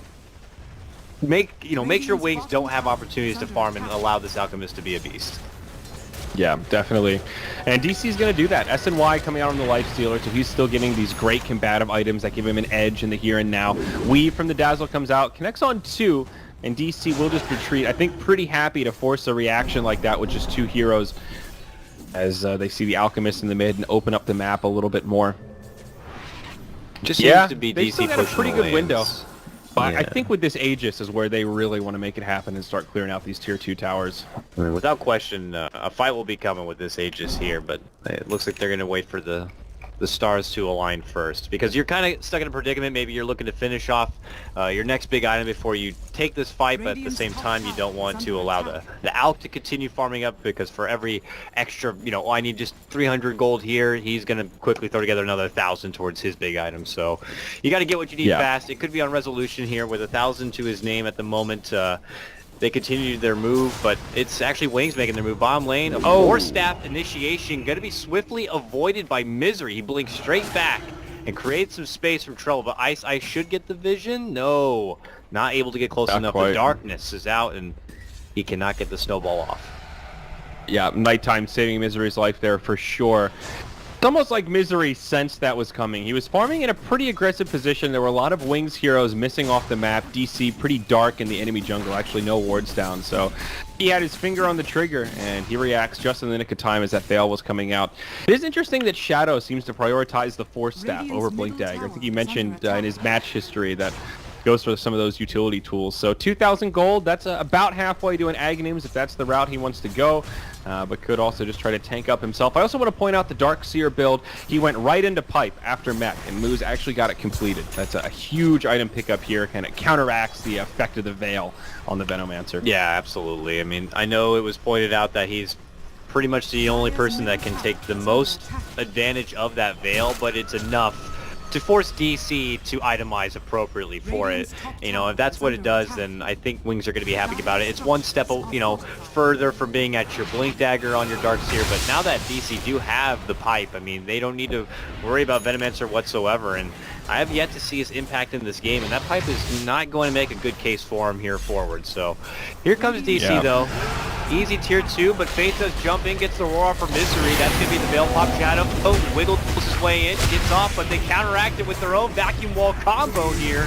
make sure Wings don't have opportunities to farm and allow this Alchemist to be a beast. Yeah, definitely. And DC's going to do that. SNY coming out on the Lifestealer, so he's still getting these great combative items that give him an edge in the here and now. Weave from the Dazzle comes out, connects on 2, and DC will just retreat. I think pretty happy to force a reaction like that with just 2 heroes as they see the Alchemist in the mid and open up the map a little bit more. Just seems to be they DC still got a pushing pretty the good lanes. window. But Yeah. I think with this Aegis is where they really want to make it happen and start clearing out these tier 2 towers. I mean, without question, a fight will be coming with this Aegis here, but it looks like they're going to wait for the stars to align first, because you're kind of stuck in a predicament. Maybe you're looking to finish off your next big item before you take this fight, but at the same time you don't want to allow the Alk to continue farming up, because for every extra, oh, I need just 300 gold here, he's going to quickly throw together another 1,000 towards his big item. So you got to get what you need fast. It could be on resolution here with 1,000 to his name at the moment. They continued their move, but it's actually Wings making their move. Bottom lane, a 4-staff initiation, going to be swiftly avoided by Misery. He blinks straight back and creates some space from Trouble, but Ice should get the vision. No, not able to get close enough. Quite. The darkness is out, and he cannot get the snowball off. Yeah, nighttime saving Misery's life there for sure. It's almost like Misery sensed that was coming. He was farming in a pretty aggressive position. There were a lot of Wings heroes missing off the map. DC pretty dark in the enemy jungle. Actually, no wards down. So he had his finger on the trigger, and he reacts just in the nick of time as that Veil was coming out. It is interesting that Shadow seems to prioritize the Force Staff over Blink Dagger. I think he mentioned in his match history that goes for some of those utility tools. So 2,000 gold, that's about halfway to an Aghanims if that's the route he wants to go, but could also just try to tank up himself. I also want to point out the Dark Seer build. He went right into Pipe after Mech, and Moose actually got it completed. That's a huge item pickup here, kind of counteracts the effect of the Veil on the Venomancer. Yeah, absolutely. I mean, I know it was pointed out that he's pretty much the only person that can take the most advantage of that Veil, but it's enough to force DC to itemize appropriately for it. If that's what it does, then I think Wings are going to be happy about it. It's one step, further from being at your Blink Dagger on your Dark Seer, but now that DC do have the Pipe, I mean, they don't need to worry about Venomancer whatsoever, and I have yet to see his impact in this game, and that Pipe is not going to make a good case for him here forward. So here comes DC, though. Easy tier 2, but Faith does jump in, gets the roar off for Misery. That's going to be the Veil Pop Shadow. Oh, Wiggle pulls his way in, gets off, but they counteract it with their own vacuum wall combo here.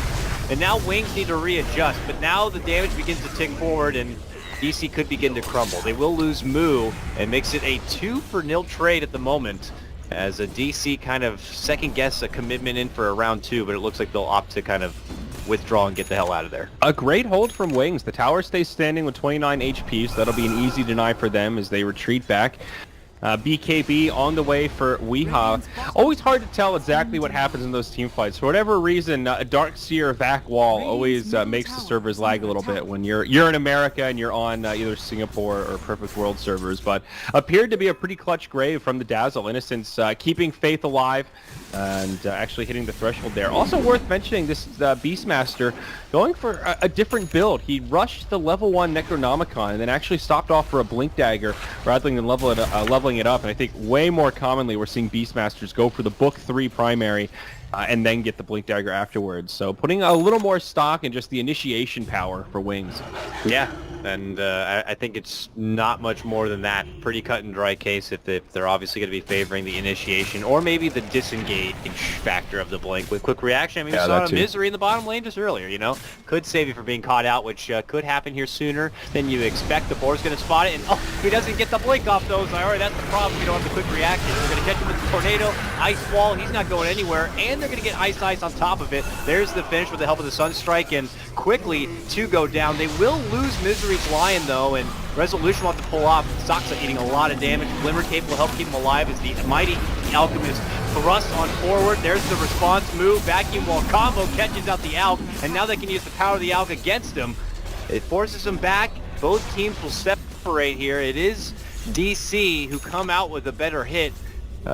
And now Wings need to readjust, but now the damage begins to tick forward, and DC could begin to crumble. They will lose Moo, and makes it a 2-for-0 trade at the moment, as a DC kind of second-guess a commitment in for a round 2, but it looks like they'll opt to kind of withdraw and get the hell out of there. A great hold from Wings. The tower stays standing with 29 HP, so that'll be an easy deny for them as they retreat back. BKB on the way for Weehaw. Always hard to tell exactly what happens in those team fights. For whatever reason, a Dark Seer Vac wall always makes the servers lag a little bit when you're in America and you're on either Singapore or Perfect World servers. But appeared to be a pretty clutch grave from the Dazzle. Innocence keeping Faith alive and actually hitting the threshold there. Also worth mentioning, this Beastmaster going for a different build. He rushed the level 1 Necronomicon and then actually stopped off for a Blink Dagger rather than leveling it up. And I think way more commonly we're seeing Beastmasters go for the Book 3 primary and then get the Blink Dagger afterwards. So putting a little more stock in just the initiation power for Wings. Yeah, and I think it's not much more than that. Pretty cut and dry case if they're obviously going to be favoring the initiation or maybe the disengage factor of the Blink with quick reaction. I mean, we saw a Misery in the bottom lane just earlier, Could save you from being caught out, which could happen here sooner than you expect. The board's going to spot it, and he doesn't get the Blink off those. All right, that's the problem. You don't have the quick reaction. They're going to catch him with the Tornado, Ice Wall. He's not going anywhere, and they're going to get Ice on top of it. There's the finish with the help of the Sunstrike, and quickly to go down. They will lose Misery's Lion, though, and Resolution will have to pull off. Saksa eating a lot of damage. Glimmer Cape will help keep him alive as the mighty Alchemist thrust on forward. There's the response move. Vacuum Wall combo catches out the Alch, and now they can use the power of the Alch against him. It forces him back. Both teams will separate here. It is DC who come out with a better hit,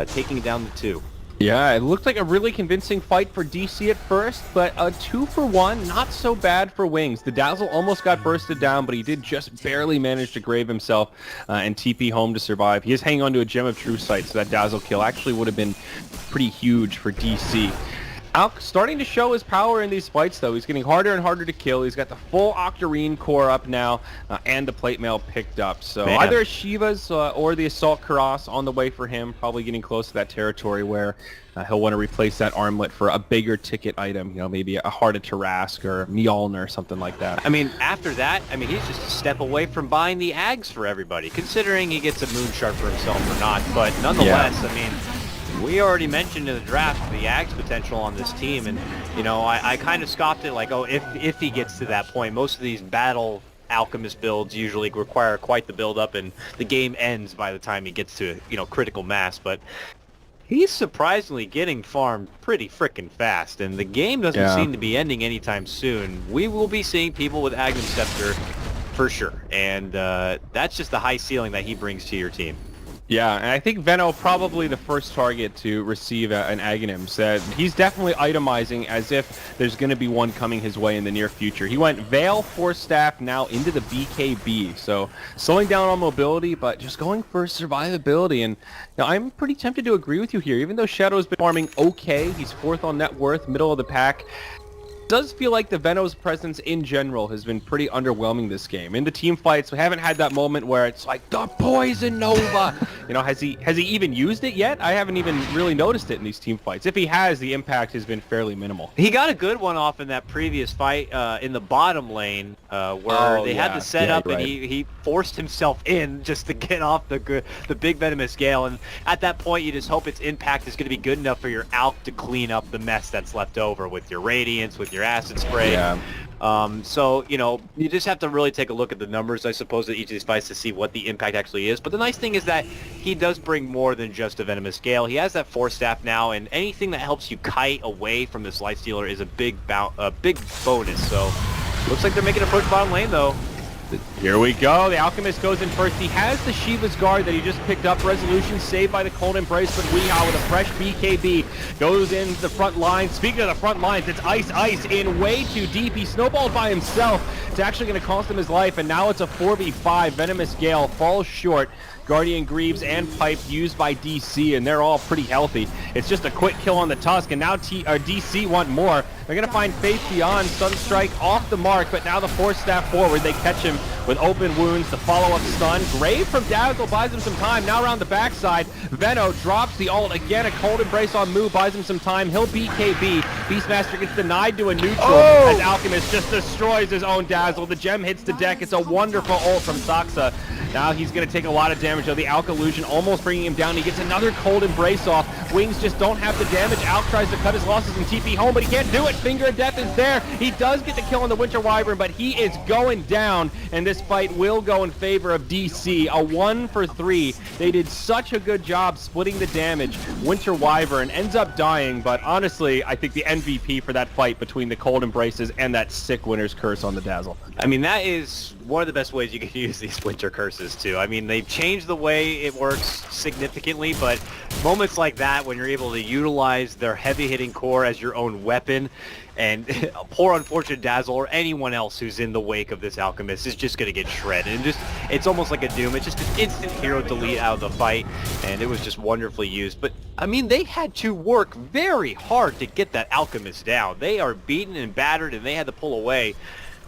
taking down the 2. Yeah, it looked like a really convincing fight for DC at first, but a 2-for-1, not so bad for Wings. The Dazzle almost got bursted down, but he did just barely manage to grave himself and TP home to survive. He is hanging on to a Gem of True Sight, so that Dazzle kill actually would have been pretty huge for DC. Alk starting to show his power in these fights, though. He's getting harder and harder to kill. He's got the full Octarine core up now, and the plate mail picked up. So Man. either Shiva's or the Assault Karas on the way for him, probably getting close to that territory where he'll want to replace that armlet for a bigger ticket item, maybe a Heart of Tarask or Mjolnir or something like that. I mean, after that, he's just a step away from buying the Ags for everybody, considering he gets a Moonshard for himself or not. But nonetheless, we already mentioned in the draft the Ags potential on this team, and I kind of scoffed it like, oh, if he gets to that point. Most of these battle alchemist builds usually require quite the build up, and the game ends by the time he gets to critical mass. But he's surprisingly getting farmed pretty frickin' fast, and the game doesn't seem to be ending anytime soon. We will be seeing people with Aghanim Scepter for sure, and that's just the high ceiling that he brings to your team. Yeah, and I think Venno probably the first target to receive an Aghanim. Said he's definitely itemizing as if there's going to be one coming his way in the near future. He went Veil, Force Staff, now into the BKB. So slowing down on mobility, but just going for survivability. And I'm pretty tempted to agree with you here. Even though Shadow's been farming okay, he's 4th on net worth, middle of the pack. Does feel like the Venno's presence in general has been pretty underwhelming this game. In the team fights, we haven't had that moment where it's like the Poison Nova. Has he even used it yet? I haven't even really noticed it in these team fights. If he has, the impact has been fairly minimal. He got a good one off in that previous fight in the bottom lane where they had the setup and he forced himself in just to get off the big Venomous Gale. And at that point, you just hope its impact is going to be good enough for your Alk to clean up the mess that's left over with your Radiance, with your Acid Spray. So, you just have to really take a look at the numbers, I suppose, at each of these fights to see what the impact actually is. But the nice thing is that he does bring more than just a Venomous Gale. He has that Force Staff now, and anything that helps you kite away from this Light Stealer is a big bonus. So, looks like they're making an approach bottom lane, though. Here we go. The Alchemist goes in first. He has the Shiva's Guard that he just picked up. Resolution saved by the Cold Embrace, but Weehaw with a fresh BKB goes into the front line. Speaking of the front lines, it's Ice in way too deep. He snowballed by himself. It's actually going to cost him his life, and now it's a 4v5. Venomous Gale falls short. Guardian Greaves and Pipe used by DC, and they're all pretty healthy. It's just a quick kill on the Tusk, and now DC want more. They're going to find Faith Beyond, Sunstrike off the mark, but now the Force Staff forward. They catch him with open wounds, the follow-up stun. Grave from Dazzle buys him some time. Now around the backside, Venno drops the ult. Again, a Cold Embrace on Moo buys him some time. He'll BKB. Beastmaster gets denied to a neutral as Alchemist just destroys his own Dazzle. The gem hits the deck. It's a wonderful ult from Saxa. Now he's going to take a lot of damage, though. The Alk Illusion almost bringing him down. He gets another Cold Embrace off. Wings just don't have the damage. Alk tries to cut his losses and TP home, but he can't do it. Finger of Death is there. He does get the kill on the Winter Wyvern, but he is going down, and this fight will go in favor of DC. A 1 for 3. They did such a good job splitting the damage. Winter Wyvern ends up dying, but honestly, I think the MVP for that fight between the Cold Embraces and that sick Winter's Curse on the Dazzle. That is one of the best ways you can use these Winter Curses, too. They've changed the way it works significantly, but moments like that when you're able to utilize their heavy-hitting core as your own weapon, and a poor unfortunate Dazzle or anyone else who's in the wake of this Alchemist is just going to get shredded. And it's almost like a Doom. It's just an instant hero delete out of the fight, and it was just wonderfully used. But, they had to work very hard to get that Alchemist down. They are beaten and battered, and they had to pull away.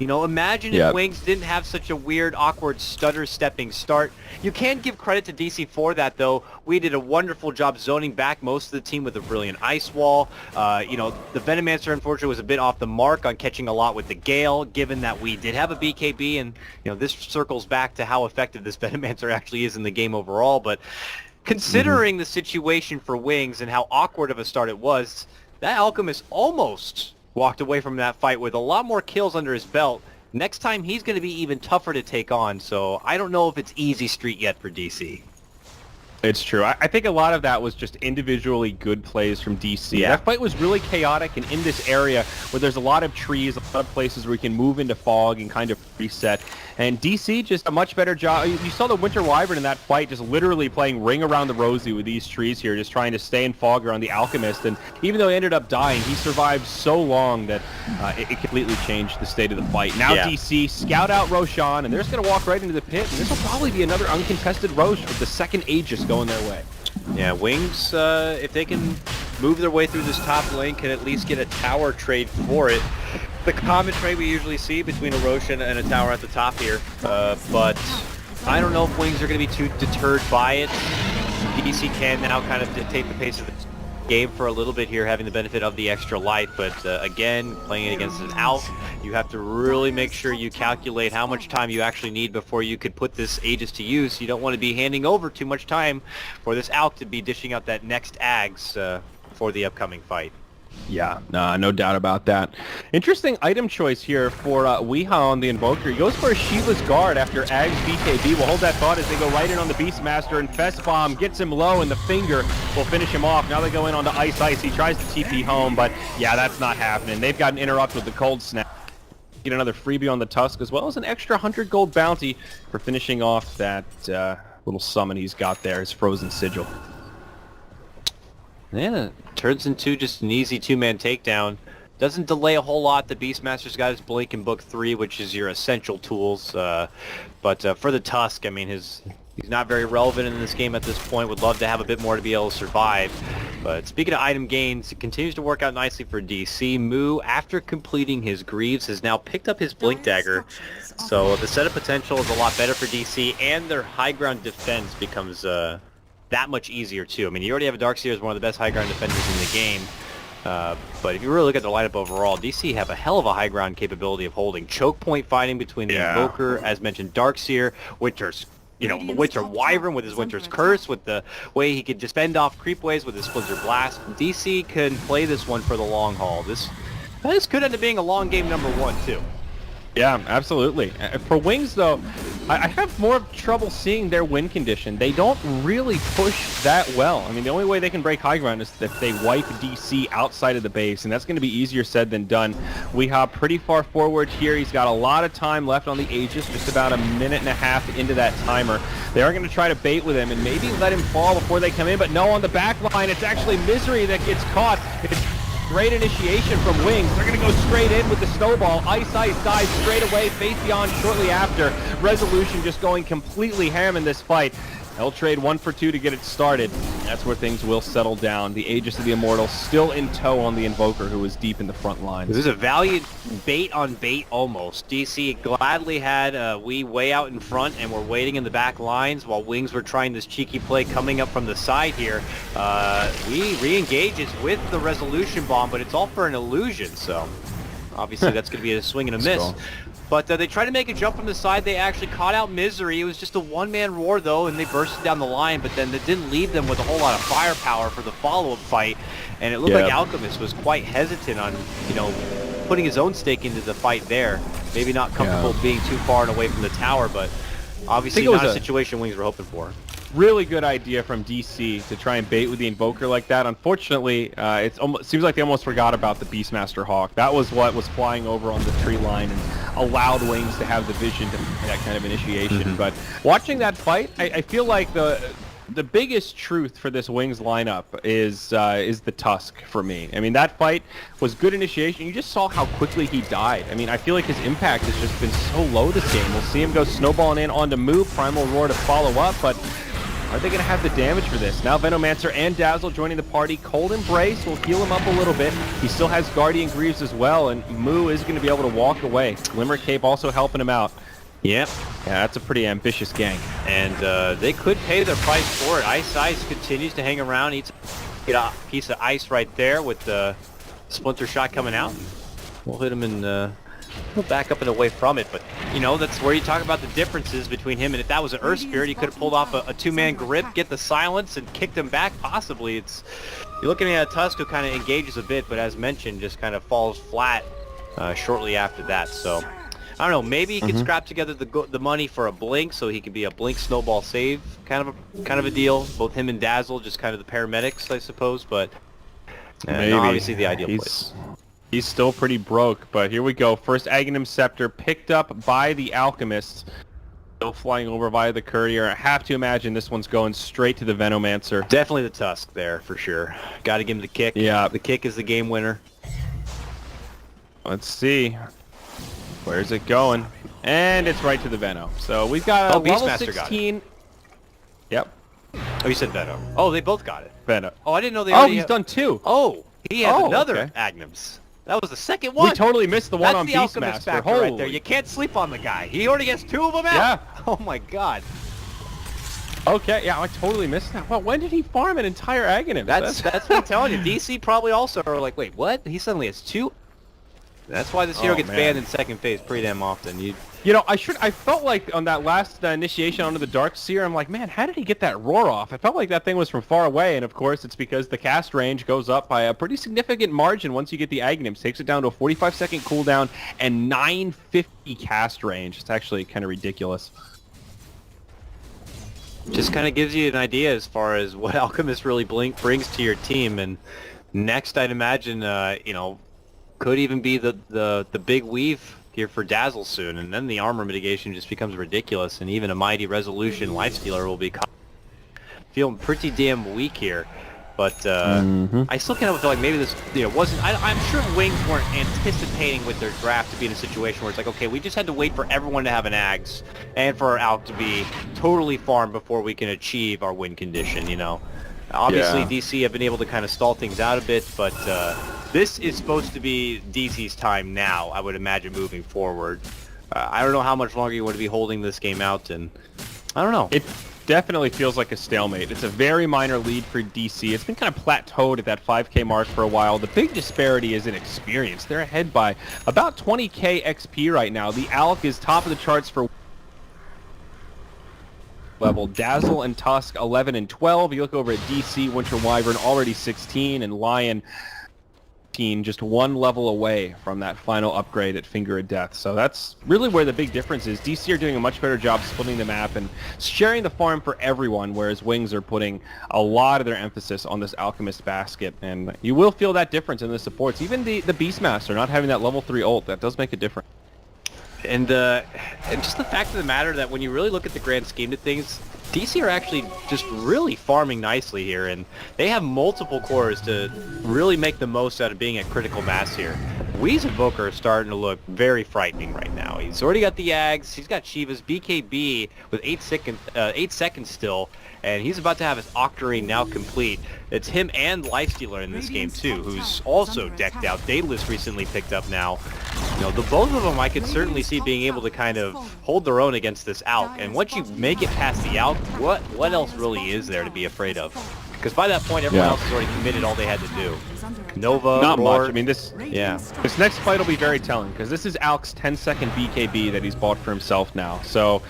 Imagine if Wings didn't have such a weird, awkward, stutter-stepping start. You can give credit to DC for that, though. We did a wonderful job zoning back most of the team with a brilliant Ice Wall. The Venomancer, unfortunately, was a bit off the mark on catching a lot with the Gale, given that we did have a BKB, and, this circles back to how effective this Venomancer actually is in the game overall. But considering the situation for Wings and how awkward of a start it was, that Alchemist almost walked away from that fight with a lot more kills under his belt. Next time, he's going to be even tougher to take on, so I don't know if it's easy street yet for DC. It's true. I think a lot of that was just individually good plays from DC. That fight was really chaotic, and in this area where there's a lot of trees, a lot of places where you can move into fog and kind of reset. And DC just a much better job. You saw the Winter Wyvern in that fight just literally playing Ring Around the Rosie with these trees here, just trying to stay in fog around the Alchemist. And even though he ended up dying, he survived so long that it completely changed the state of the fight. Now DC scout out Roshan, and they're just going to walk right into the pit. And this will probably be another uncontested Rosh with the second Aegis going their way. Yeah, Wings, if they can move their way through this top lane, can at least get a tower trade for it. The common trade we usually see between a Roshan and a tower at the top here, but I don't know if Wings are going to be too deterred by it. DC can now kind of dictate the pace of the game for a little bit here, having the benefit of the extra life, but again, playing it against an Alp, you have to really make sure you calculate how much time you actually need before you could put this Aegis to use. You don't want to be handing over too much time for this Alp to be dishing out that next Ags for the upcoming fight. Yeah, no doubt about that. Interesting item choice here for Weeha on the Invoker. He goes for a Shiva's Guard after Ag's BKB. We'll hold that thought as they go right in on the Beastmaster, and Fest Bomb gets him low, and the finger will finish him off. Now they go in on the Ice. He tries to TP home, but yeah, that's not happening. They've got an interrupt with the Cold Snap. Get another freebie on the Tusk, as well as an extra 100 gold bounty for finishing off that little summon he's got there, his Frozen Sigil. Yeah, it turns into just an easy two-man takedown. Doesn't delay a whole lot. The Beastmaster's got his Blink and Book 3, which is your essential tools. But for the Tusk, I mean, he's not very relevant in this game at this point. Would love to have a bit more to be able to survive. But speaking of item gains, it continues to work out nicely for DC. Moo, after completing his Greaves, has now picked up his Blink Dagger. So the setup potential is a lot better for DC, and their high ground defense becomes that much easier too. I mean, you already have a Darkseer as one of the best high ground defenders in the game, but if you really look at the lineup overall, DC have a hell of a high ground capability of holding. Choke point fighting between the Invoker, as mentioned, Darkseer, Winter's, the Winter Wyvern with his Winter's Curse, with the way he could just fend off creep waves with his Splinter Blast. DC can play this one for the long haul. This could end up being a long game number one too. Yeah, absolutely. For Wings, though, I have more trouble seeing their win condition. They don't really push that well. I mean, the only way they can break high ground is if they wipe DC outside of the base, and that's going to be easier said than done. We hop pretty far forward here. He's got a lot of time left on the Aegis, just about a minute and a half into that timer. They are going to try to bait with him and maybe let him fall before they come in, but no, on the back line, it's actually Misery that gets caught. It's great initiation from Wings. They're going to go straight in with the snowball. Ice dies straight away. Face Beyond shortly after. Resolution just going completely ham in this fight. They'll trade 1 for 2 to get it started. That's where things will settle down. The Aegis of the Immortal still in tow on the Invoker, who is deep in the front line. This is a valiant bait on bait almost. DC gladly had we way out in front and were waiting in the back lines while Wings were trying this cheeky play coming up from the side here. We re-engages with the Resolution Bomb, but it's all for an illusion, so obviously that's going to be a swing and a miss. But they tried to make a jump from the side. They actually caught out Misery. It was just a one-man roar, though, and they bursted down the line. But then that didn't leave them with a whole lot of firepower for the follow-up fight. And it looked like Alchemist was quite hesitant on, putting his own stake into the fight there. Maybe not comfortable being too far and away from the tower, but obviously not a situation Wings were hoping for. Really good idea from DC to try and bait with the Invoker like that. Unfortunately, it seems like they almost forgot about the Beastmaster Hawk. That was what was flying over on the tree line and allowed Wings to have the vision to make that kind of initiation. But watching that fight, I feel like the biggest truth for this Wings lineup is the Tusk for me. I mean, that fight was good initiation. You just saw how quickly he died. I mean, I feel like his impact has just been so low this game. We'll see him go snowballing in onto Moo, Primal Roar to follow up, but are they going to have the damage for this? Now Venomancer and Dazzle joining the party. Cold Embrace will heal him up a little bit. He still has Guardian Greaves as well, and Moo is going to be able to walk away. Glimmer Cape also helping him out. Yep. Yeah, that's a pretty ambitious gank. And they could pay their price for it. Ice continues to hang around. Eats a piece of ice right there with the Splinter Shot coming out. We'll hit him in... We'll back up and away from it, but that's where you talk about the differences between him and if that was an Earth Spirit, he could have pulled off a two-man grip, get the silence, and kicked him back possibly. You're looking at a Tusk who kind of engages a bit, but as mentioned, just kind of falls flat shortly after that. So I don't know, maybe he could scrap together the money for a Blink, so he could be a Blink snowball save kind of a deal. Both him and Dazzle, just kind of the paramedics, I suppose, but obviously the ideal place. He's still pretty broke, but here we go. First Aghanim Scepter picked up by the Alchemist. Still flying over via the Courier. I have to imagine this one's going straight to the Venomancer. Definitely the Tusk there, for sure. Got to give him the kick. Yeah. The kick is the game winner. Let's see. Where's it going? And it's right to the Veno. So we've got a level 16. Yep. Oh, you said Venom. Oh, they both got it. Venom. Oh, I didn't know they Oh, already... he's done 2. Oh, he has another okay. Agnems. That was the second one. We totally missed the one on That's the Alchemist Beastmaster. factor right there. You can't sleep on the guy. He already gets 2 of them out. Yeah. Oh my god. Okay, yeah, I totally missed that. Well, when did he farm an entire Aghanim? That's what I'm telling you. DC probably also are like, wait, what? He suddenly has 2? That's why this hero gets banned in second phase pretty damn often. You know, I felt like on that last initiation onto the Dark Seer, I'm like, man, how did he get that roar off? I felt like that thing was from far away, and of course it's because the cast range goes up by a pretty significant margin once you get the Aghanims. Takes it down to a 45-second cooldown and 950 cast range. It's actually kind of ridiculous. Just kind of gives you an idea as far as what Alchemist really brings to your team. And next, I'd imagine, you know, could even be the big weave here for Dazzle soon, and then the armor mitigation just becomes ridiculous, and even a mighty resolution lifestealer will be feeling pretty damn weak here. But I still kind of feel like maybe this, you know, wasn't. I'm sure Wings weren't anticipating with their draft to be in a situation where it's like, okay, we just had to wait for everyone to have an Ags and for our Alk to be totally farmed before we can achieve our win condition. You know, obviously DC have been able to kind of stall things out a bit, but this is supposed to be DC's time now, I would imagine, moving forward. I don't know how much longer you want to be holding this game out, and I don't know. It definitely feels like a stalemate. It's a very minor lead for DC. It's been kind of plateaued at that 5k mark for a while. The big disparity is in experience. They're ahead by about 20k XP right now. The Alk is top of the charts for level. Dazzle and Tusk 11 and 12. You look over at DC, Winter Wyvern already 16, and Lion just one level away from that final upgrade at Finger of Death. So that's really where the big difference is. DC are doing a much better job splitting the map and sharing the farm for everyone, whereas Wings are putting a lot of their emphasis on this Alchemist basket. And you will feel that difference in the supports. Even the Beastmaster not having that level 3 ult, that does make a difference. And just the fact of the matter that when you really look at the grand scheme of things, DC are actually just really farming nicely here, and they have multiple cores to really make the most out of being at critical mass here. Weez and Booker are starting to look very frightening right now. He's already got the Ags, he's got Shiva's BKB with 8 seconds still, and he's about to have his Octarine now complete. It's him and Lifestealer in this game too, who's also decked out. Daedalus recently picked up now. You know, the both of them I could certainly see being able to kind of hold their own against this Alk. And once you make it past the Alk, what else really is there to be afraid of? Because by that point, everyone else has already committed all they had to do. Nova, not Roar, much. I mean, this next fight will be very telling, because this is Alk's 10-second BKB that he's bought for himself now. So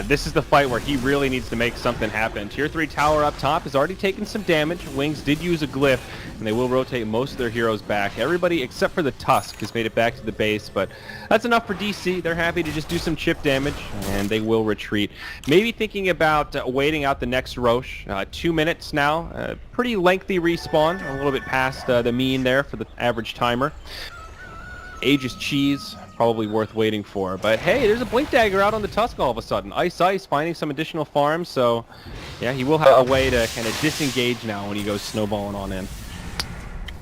this is the fight where he really needs to make something happen. Tier 3 tower up top has already taken some damage. Wings did use a glyph, and they will rotate most of their heroes back. Everybody except for the Tusk has made it back to the base, but that's enough for DC. They're happy to just do some chip damage, and they will retreat. Maybe thinking about waiting out the next Roche. 2 minutes now. Pretty lengthy respawn, a little bit past the mean there for the average timer. Aegis Cheese, probably worth waiting for. But hey, there's a Blink Dagger out on the Tusk all of a sudden. Ice finding some additional farms, so yeah, he will have a way to kind of disengage now when he goes snowballing on in.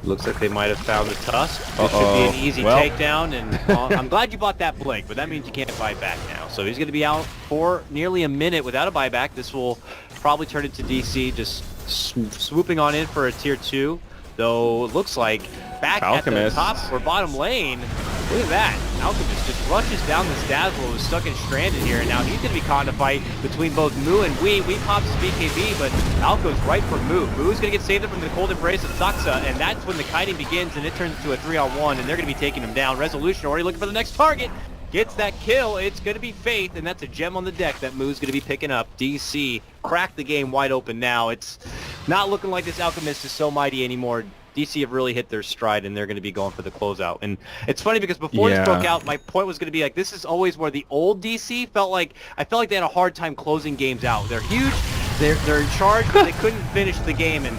Looks like they might have found the Tusk. This should be an easy takedown, and I'm glad you bought that Blink, but that means you can't buy back now. So he's going to be out for nearly a minute without a buyback. This will probably turn into DC just swooping on in for a tier 2. Though it looks like back Alchemist at the top or bottom lane, look at that. Alchemist just rushes down this Dazzle who's stuck and stranded here, and now he's going to be caught in a fight between both Moo and Wee. Wee pops his BKB, but Alk goes right for Moo. Moo's going to get saved from the cold embrace of Saksa, and that's when the kiting begins, and it turns into a 3-on-1, and they're going to be taking him down. Resolution already looking for the next target. Gets that kill. It's going to be Faith, and that's a gem on the deck that Moo's going to be picking up. DC cracked the game wide open now. It's not looking like this Alchemist is so mighty anymore. DC have really hit their stride, and they're going to be going for the closeout. And it's funny because before this broke out, my point was going to be like, this is always where the old DC felt like, I felt like they had a hard time closing games out. They're huge, they're in charge, but they couldn't finish the game, and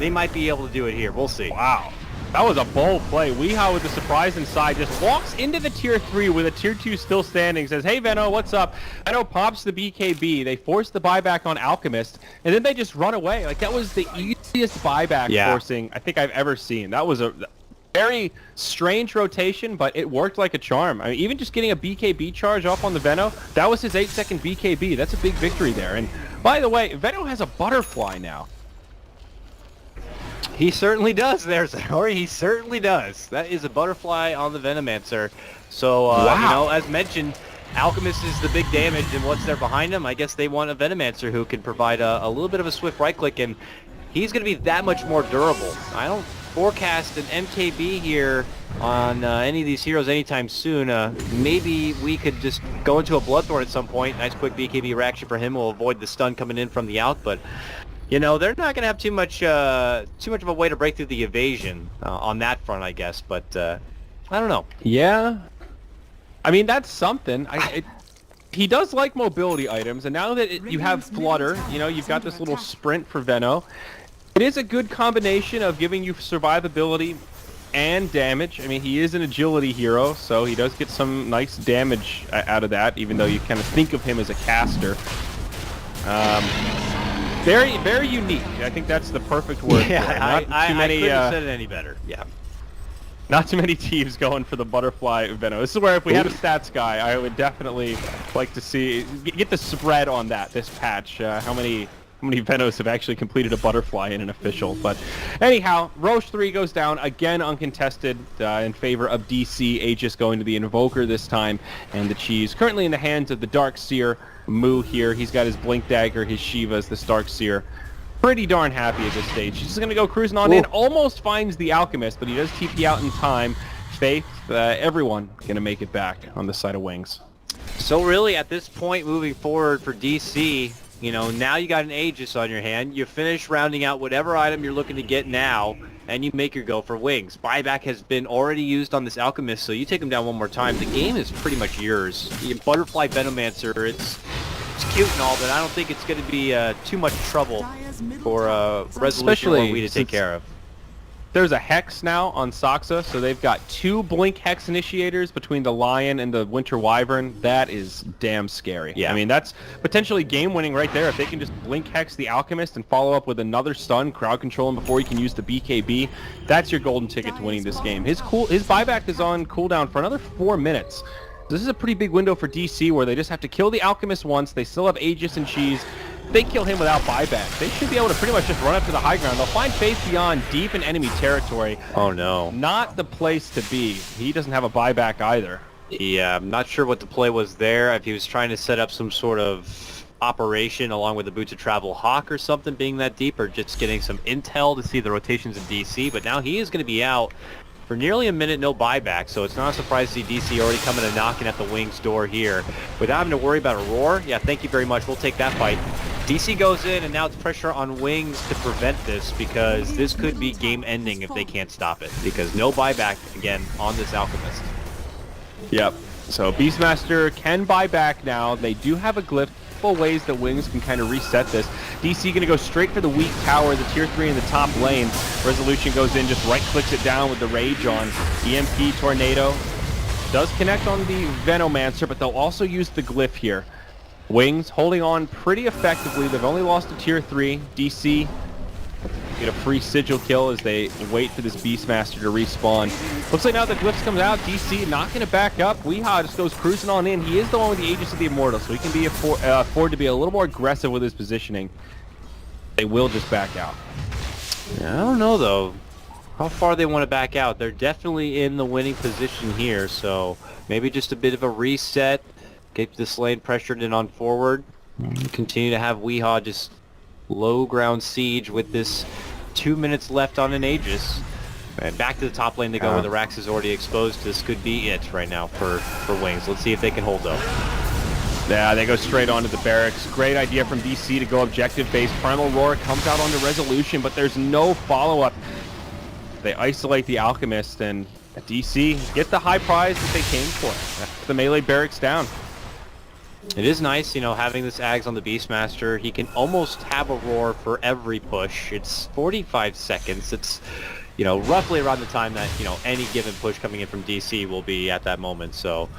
they might be able to do it here. We'll see. Wow. That was a bold play. Weehaw with the surprise inside just walks into the tier 3 with a tier 2 still standing. Says, hey, Venno, what's up? Venno pops the BKB. They force the buyback on Alchemist, and then they just run away. Like, that was the easiest buyback forcing I think I've ever seen. That was Very strange rotation, but it worked like a charm. I mean, even just getting a BKB charge off on the Veno, that was his 8-second BKB. That's a big victory there. And by the way, Veno has a butterfly now. He certainly does there, Zahori. He certainly does. That is a butterfly on the Venomancer. So, wow. You know, as mentioned, Alchemist is the big damage, and what's there behind him? I guess they want a Venomancer who can provide a little bit of a swift right-click, and he's going to be that much more durable. I don't forecast an MKB here on any of these heroes anytime soon. Maybe we could just go into a Bloodthorn at some point. Nice quick BKB reaction for him will avoid the stun coming in from the out, but you know, they're not going to have too much of a way to break through the evasion on that front, I guess, but I don't know. Yeah. I mean, that's something. He does like mobility items, and now that you have Flutter, you know, you've got this little sprint for Veno. It is a good combination of giving you survivability and damage. I mean, he is an agility hero, so he does get some nice damage out of that, even though you kind of think of him as a caster. Very, very unique. I think that's the perfect word for it. I couldn't have said it any better. Yeah. Not too many teams going for the butterfly Veno. This is where if we had a stats guy, I would definitely like to see get the spread on this patch. How many Venos have actually completed a butterfly in an official? But anyhow, Roche 3 goes down again, uncontested in favor of DC. Aegis going to the Invoker this time, and the Cheese currently in the hands of the Darkseer. Moo here. He's got his Blink Dagger, his Shivas, this Darkseer. Pretty darn happy at this stage. He's just going to go cruising on in. Almost finds the Alchemist, but he does TP out in time. Faith, everyone going to make it back on the side of Wings. So really, at this point moving forward for DC, you know, now you got an Aegis on your hand. You finish rounding out whatever item you're looking to get now, and you make your go for Wings. Buyback has been already used on this Alchemist, so you take him down one more time. The game is pretty much yours. You Butterfly Venomancer, it's cute and all, but I don't think it's going to be too much trouble for Resolution or we to take care of. There's a Hex now on Soxa, so they've got 2 Blink Hex initiators between the Lion and the Winter Wyvern. That is damn scary. Yeah. I mean, that's potentially game-winning right there. If they can just Blink Hex the Alchemist and follow up with another stun, crowd control him before he can use the BKB, that's your golden ticket to winning this game. His buyback is on cooldown for another 4 minutes. This is a pretty big window for DC where they just have to kill the Alchemist once. They still have Aegis and Cheese. They kill him without buyback. They should be able to pretty much just run up to the high ground. They'll find Faith Beyond deep in enemy territory. Oh no. Not the place to be. He doesn't have a buyback either. Yeah, I'm not sure what the play was there. If he was trying to set up some sort of operation along with the Boots of Travel Hawk or something being that deep, or just getting some intel to see the rotations in DC. But now he is going to be out for nearly a minute, no buyback, so it's not a surprise to see DC already coming and knocking at the Wings door here. Without having to worry about a roar, yeah, thank you very much, we'll take that fight. DC goes in, and now it's pressure on Wings to prevent this, because this could be game-ending if they can't stop it, because no buyback, again, on this Alchemist. Yep, so Beastmaster can buy back now. They do have a glyph. Ways that Wings can kind of reset this. DC going to go straight for the weak tower, the tier 3 in the top lane. Resolution goes in, just right clicks it down with the rage on. EMP Tornado does connect on the Venomancer, but they'll also use the glyph here. Wings holding on pretty effectively. They've only lost to tier 3. DC get a free sigil kill as they wait for this Beastmaster to respawn. Looks like now the glyphs comes out. DC not going to back up. Weehaw just goes cruising on in. He is the one with the Aegis of the Immortal, so he can be afford to be a little more aggressive with his positioning. They will just back out. Yeah, I don't know though how far they want to back out. They're definitely in the winning position here, so maybe just a bit of a reset. Get this lane pressured in on forward. Continue to have Weehaw just low ground siege with this 2 minutes left on an Aegis. And back to the top lane they go where the Rax is already exposed. This could be it right now for Wings. Let's see if they can hold though. Yeah, they go straight onto the barracks. Great idea from DC to go objective base. Primal Roar comes out onto Resolution, but there's no follow-up. They isolate the Alchemist, and DC get the high prize that they came for. The melee barracks down. It is nice, you know, having this Ags on the Beastmaster. He can almost have a roar for every push. It's 45 seconds. It's, you know, roughly around the time that, you know, any given push coming in from DC will be at that moment. So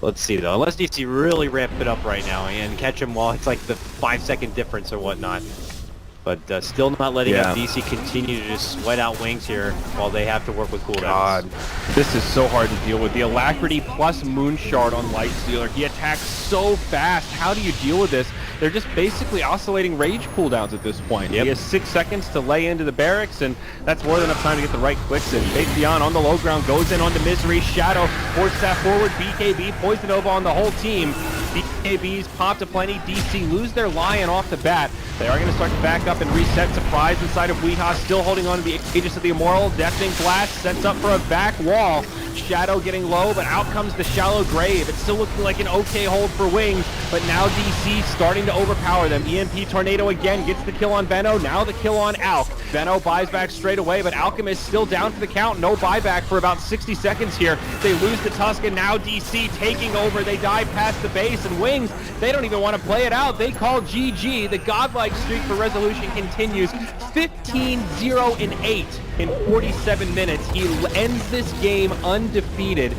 let's see, though. Unless DC really ramp it up right now and catch him while it's like the 5-second difference or whatnot. But still not letting Yeah. DC continue to just sweat out Wings here while they have to work with cooldowns. God, this is so hard to deal with. The Alacrity plus Moonshard on Lightstealer. He attacks so fast. How do you deal with this? They're just basically oscillating rage cooldowns at this point. Yep. He has 6 seconds to lay into the barracks, and that's more than enough time to get the right clicks in. Fabian on the low ground goes in onto Misery. Shadow, Force Staff forward, BKB, Poison Nova on the whole team. BKBs pop to plenty. DC lose their Lion off the bat. They are going to start to back up and reset. Surprise inside of Weehaw, still holding on to the Aegis of the Immoral. Deafening Blast sets up for a back wall. Shadow getting low, but out comes the Shallow Grave. It's still looking like an okay hold for Wings, but now DC starting to overpower them. EMP Tornado again gets the kill on Veno, now the kill on Alk. Veno buys back straight away, but Alchemist still down for the count. No buyback for about 60 seconds here. They lose the Tusk, and now DC taking over. They dive past the base, and Wings, they don't even want to play it out. They call GG. The godlike streak for Resolution continues. 15-0-8 in 47 minutes. He ends this game undefeated.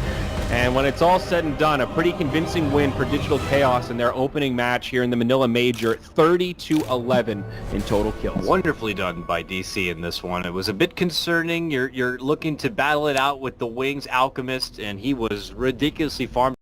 And when it's all said and done, a pretty convincing win for Digital Chaos in their opening match here in the Manila Major, 30-11 in total kills. Wonderfully done by DC in this one. It was a bit concerning. You're looking to battle it out with the Wings Alchemist, and he was ridiculously farmed.